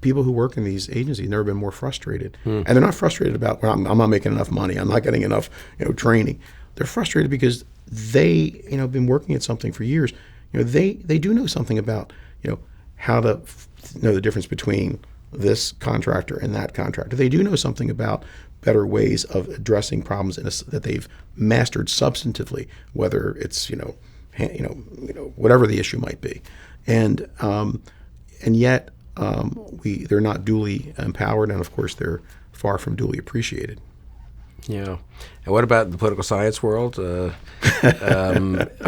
people who work in these agencies never been more frustrated. And they're not frustrated about, well, I'm not making enough money, I'm not getting enough training. They're frustrated because they been working at something for years. They do know something about how to know the difference between this contractor and that contractor. They do know something about better ways of addressing problems that they've mastered substantively, whether it's whatever the issue might be, and yet they're not duly empowered, and of course they're far from duly appreciated. Yeah. And what about the political science world? Are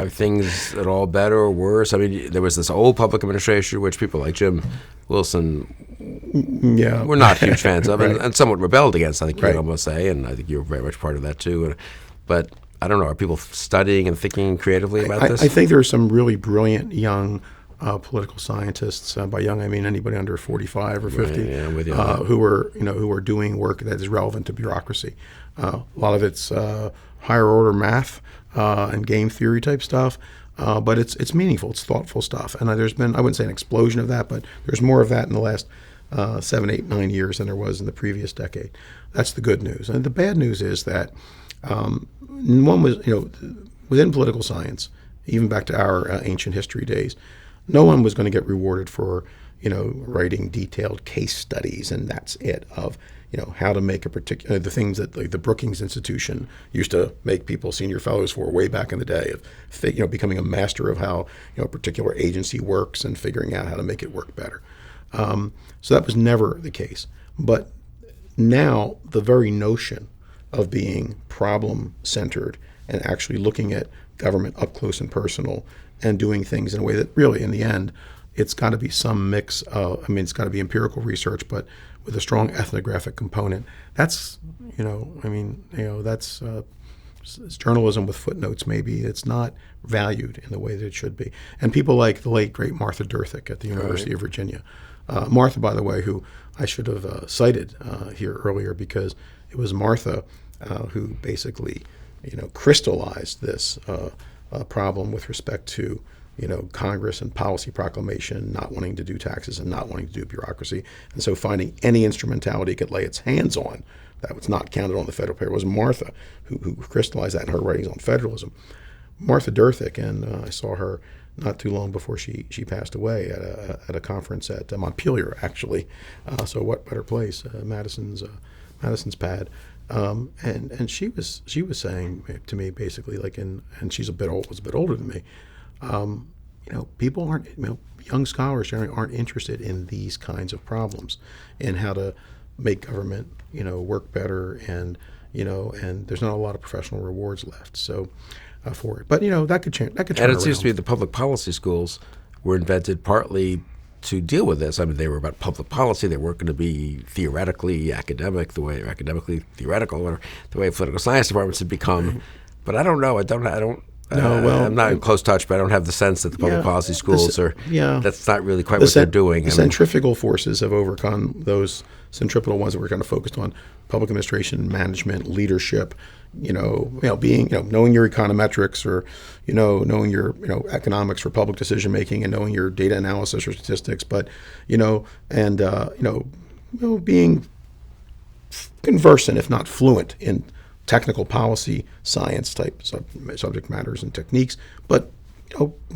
things at all better or worse? I mean, there was this old public administration, which people like Jim Wilson were not huge fans of, Right. and somewhat rebelled against, I think you Right. could almost say, and I think you were very much part of that too. But I don't know, are people studying and thinking creatively about this? I think there are some really brilliant young political scientists. By young, I mean anybody under 45 or 50, Right, yeah, I'm with you. who are doing work that is relevant to bureaucracy. A lot of it's higher order math and game theory type stuff, but it's meaningful. It's thoughtful stuff. And there's been, I wouldn't say an explosion of that, but there's more of that in the last 7, 8, 9 years than there was in the previous decade. That's the good news. And the bad news is that one was, within political science, even back to our ancient history days, no one was going to get rewarded for, writing detailed case studies, and that's it, of, how to make a particular, the things that like the Brookings Institution used to make people senior fellows for way back in the day, of, becoming a master of how, a particular agency works and figuring out how to make it work better. So that was never the case. But now the very notion of being problem-centered and actually looking at government up close and personal and doing things in a way that really, in the end, it's got to be some mix of, it's got to be empirical research, but with a strong ethnographic component. That's, that's it's journalism with footnotes maybe. It's not valued in the way that it should be. And people like the late, great Martha Durthick at the University of Virginia. Martha, by the way, who I should have cited here earlier, because it was Martha who basically, crystallized this problem with respect to, Congress and policy proclamation, not wanting to do taxes and not wanting to do bureaucracy. And so finding any instrumentality it could lay its hands on that was not counted on the federal payroll was Martha who crystallized that in her writings on federalism. Martha Durthick, and I saw her not too long before she passed away at a conference at Montpelier, actually. So what better place? Madison's pad. And she was saying to me basically, like, and she's was a bit older than me. People aren't, young scholars generally aren't interested in these kinds of problems, in how to make government, work better, and and there's not a lot of professional rewards left. So. For it, but that could change. That could turn And it seems around. to me the public policy schools were invented partly to deal with this. I mean, they were about public policy. They weren't going to be theoretically academic, academically theoretical, or the way political science departments had become. But I don't know. I'm not in close touch, but I don't have the sense that the public policy schools are. Yeah, that's not really quite what they're doing. The centrifugal forces have overcome those centripetal ones that were kind of focused on public administration, management, leadership. Being, knowing your econometrics, or, knowing your, economics for public decision making, and knowing your data analysis or statistics, but, being conversant, if not fluent, in technical policy science type subject matters and techniques, but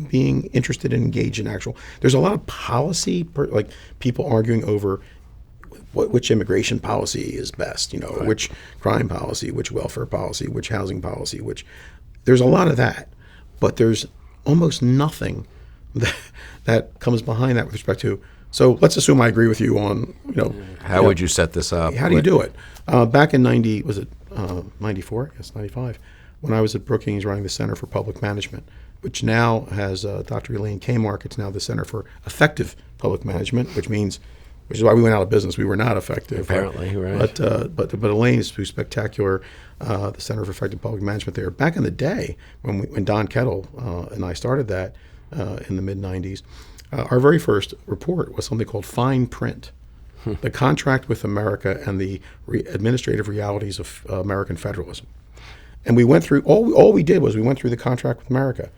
being interested and engaged in actual. There's a lot of policy, like people arguing over which immigration policy is best, right. Which crime policy, which welfare policy, which housing policy, there's a lot of that, but there's almost nothing that comes behind that with respect to. So let's assume I agree with you on, how would you set this up? How do you do it? Back in 94? Yes, 95, when I was at Brookings running the Center for Public Management, which now has Dr. Elaine Kmark. It's now the Center for Effective Public Management, which is why we went out of business. We were not effective. Apparently, right. But Elaine is spectacular. The Center for Effective Public Management there. Back in the day, when Don Kettle and I started that in the mid-'90s, our very first report was something called Fine Print, the contract with America and the administrative realities of American federalism. And we went through, all we did was we went through the contract with America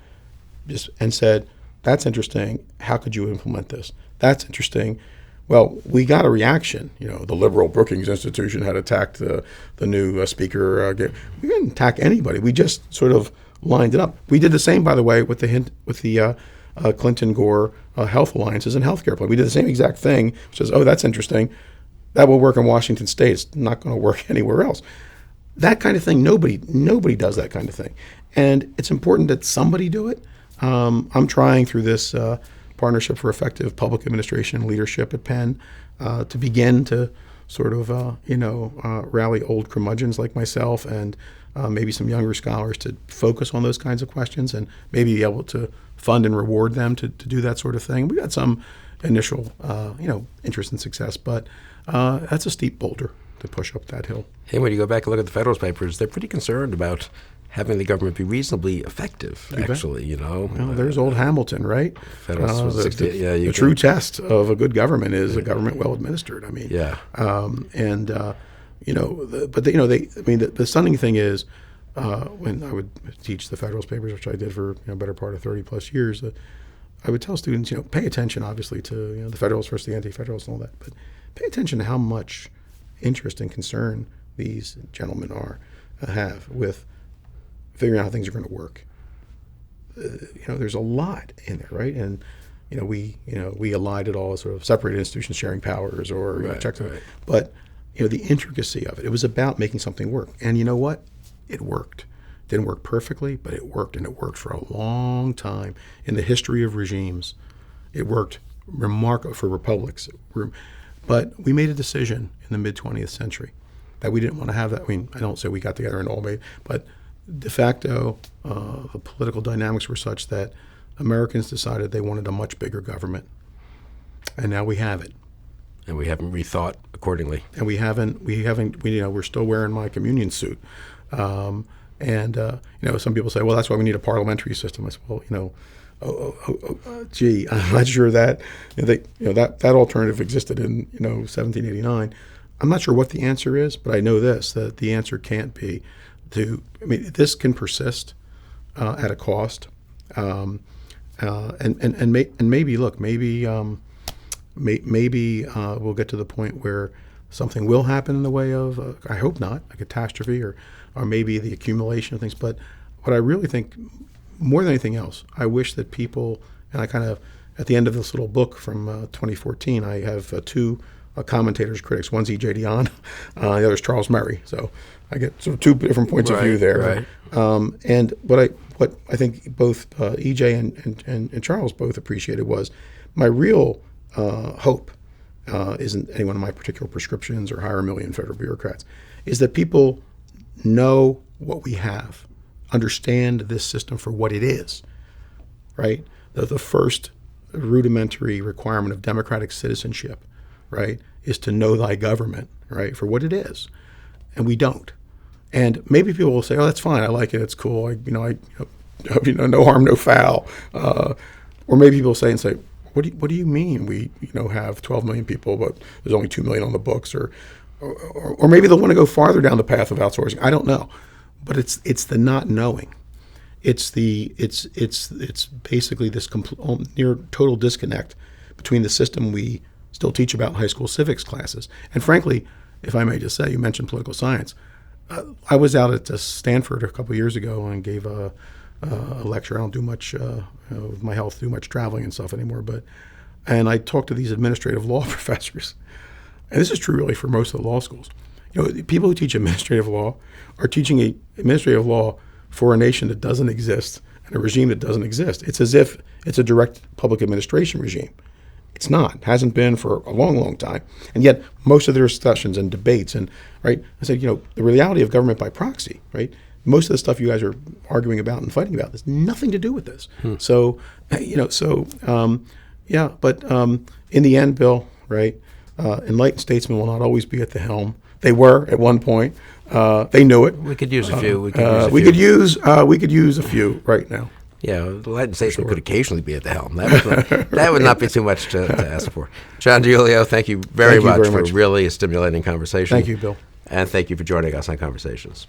and said, that's interesting. How could you implement this? That's interesting. Well, we got a reaction. The liberal Brookings Institution had attacked the new speaker. We didn't attack anybody. We just sort of lined it up. We did the same, by the way, with the Clinton-Gore health alliances and healthcare plan. We did the same exact thing, which is, that's interesting. That will work in Washington State. It's not going to work anywhere else. That kind of thing, nobody does that kind of thing. And it's important that somebody do it. I'm trying through this Partnership for Effective Public Administration and Leadership at Penn to begin to sort of, rally old curmudgeons like myself and maybe some younger scholars to focus on those kinds of questions and maybe be able to fund and reward them to do that sort of thing. We got some initial, interest and success, but that's a steep boulder to push up that hill. And when you go back and look at the Federalist Papers, they're pretty concerned about having the government be reasonably effective, actually, Well, there's old Hamilton, right? Federalist was 60, the true test of a good government is a government well administered. I mean, the stunning thing is, when I would teach the Federalist Papers, which I did for better part of 30 plus years, I would tell students, pay attention, obviously, to the Federalists versus the Anti-Federalists and all that, but pay attention to how much interest and concern these gentlemen have with figuring out how things are going to work. There's a lot in there, right? And we allied it all as sort of separated institutions sharing powers or checks. Right. But the intricacy of it. It was about making something work. And you know what? It worked. Didn't work perfectly, but it worked, and it worked for a long time in the history of regimes. It worked remarkable for republics. But we made a decision in the mid-20th century that we didn't want to have that. I mean, I don't say we got together and all made, but de facto, the political dynamics were such that Americans decided they wanted a much bigger government, and now we have it. And we haven't rethought accordingly. And we're still wearing my communion suit. Some people say, well, that's why we need a parliamentary system. I said, well, I'm not sure that that alternative existed in 1789. I'm not sure what the answer is, but I know that the answer can't be this can persist at a cost, and maybe we'll get to the point where something will happen in the way of I hope not a catastrophe or maybe the accumulation of things. But what I really think, more than anything else, I wish that people, and I kind of at the end of this little book from 2014, I have two commentators, critics. One's E.J. Dionne, the other's Charles Murray. So I get sort of two different points of view there. Right. And what I think both E.J. and Charles both appreciated was my real hope isn't any one of my particular prescriptions or hire a million federal bureaucrats, is that people know what we have, understand this system for what it is, right? The first rudimentary requirement of democratic citizenship, right, is to know thy government, right, for what it is. And we don't. And maybe people will say, oh, that's fine, I like it, it's cool, no harm, no foul. Or maybe people say, what do you mean we have 12 million people, but there's only 2 million on the books? Or maybe they'll want to go farther down the path of outsourcing. I don't know. But it's the not knowing. It's basically this near total disconnect between the system we still teach about in high school civics classes. And frankly, if I may just say, you mentioned political science. I was out at Stanford a couple of years ago and gave a lecture. I don't do much with my health, do much traveling and stuff anymore. And I talked to these administrative law professors. And this is true really for most of the law schools. People who teach administrative law are teaching administrative law for a nation that doesn't exist and a regime that doesn't exist. It's as if it's a direct public administration regime. It's not. It hasn't been for a long, long time. And yet most of their discussions and debates I said, the reality of government by proxy, right? Most of the stuff you guys are arguing about and fighting about has nothing to do with this. So, but in the end, Bill, right, enlightened statesmen will not always be at the helm. They were at one point. They knew it. We could use a few. We could use a few right now. Yeah, the Latin statesman could occasionally be at the helm. That would not be too much to ask for. John DiIulio, thank you very much for really a stimulating conversation. Thank you, Bill. And thank you for joining us on Conversations.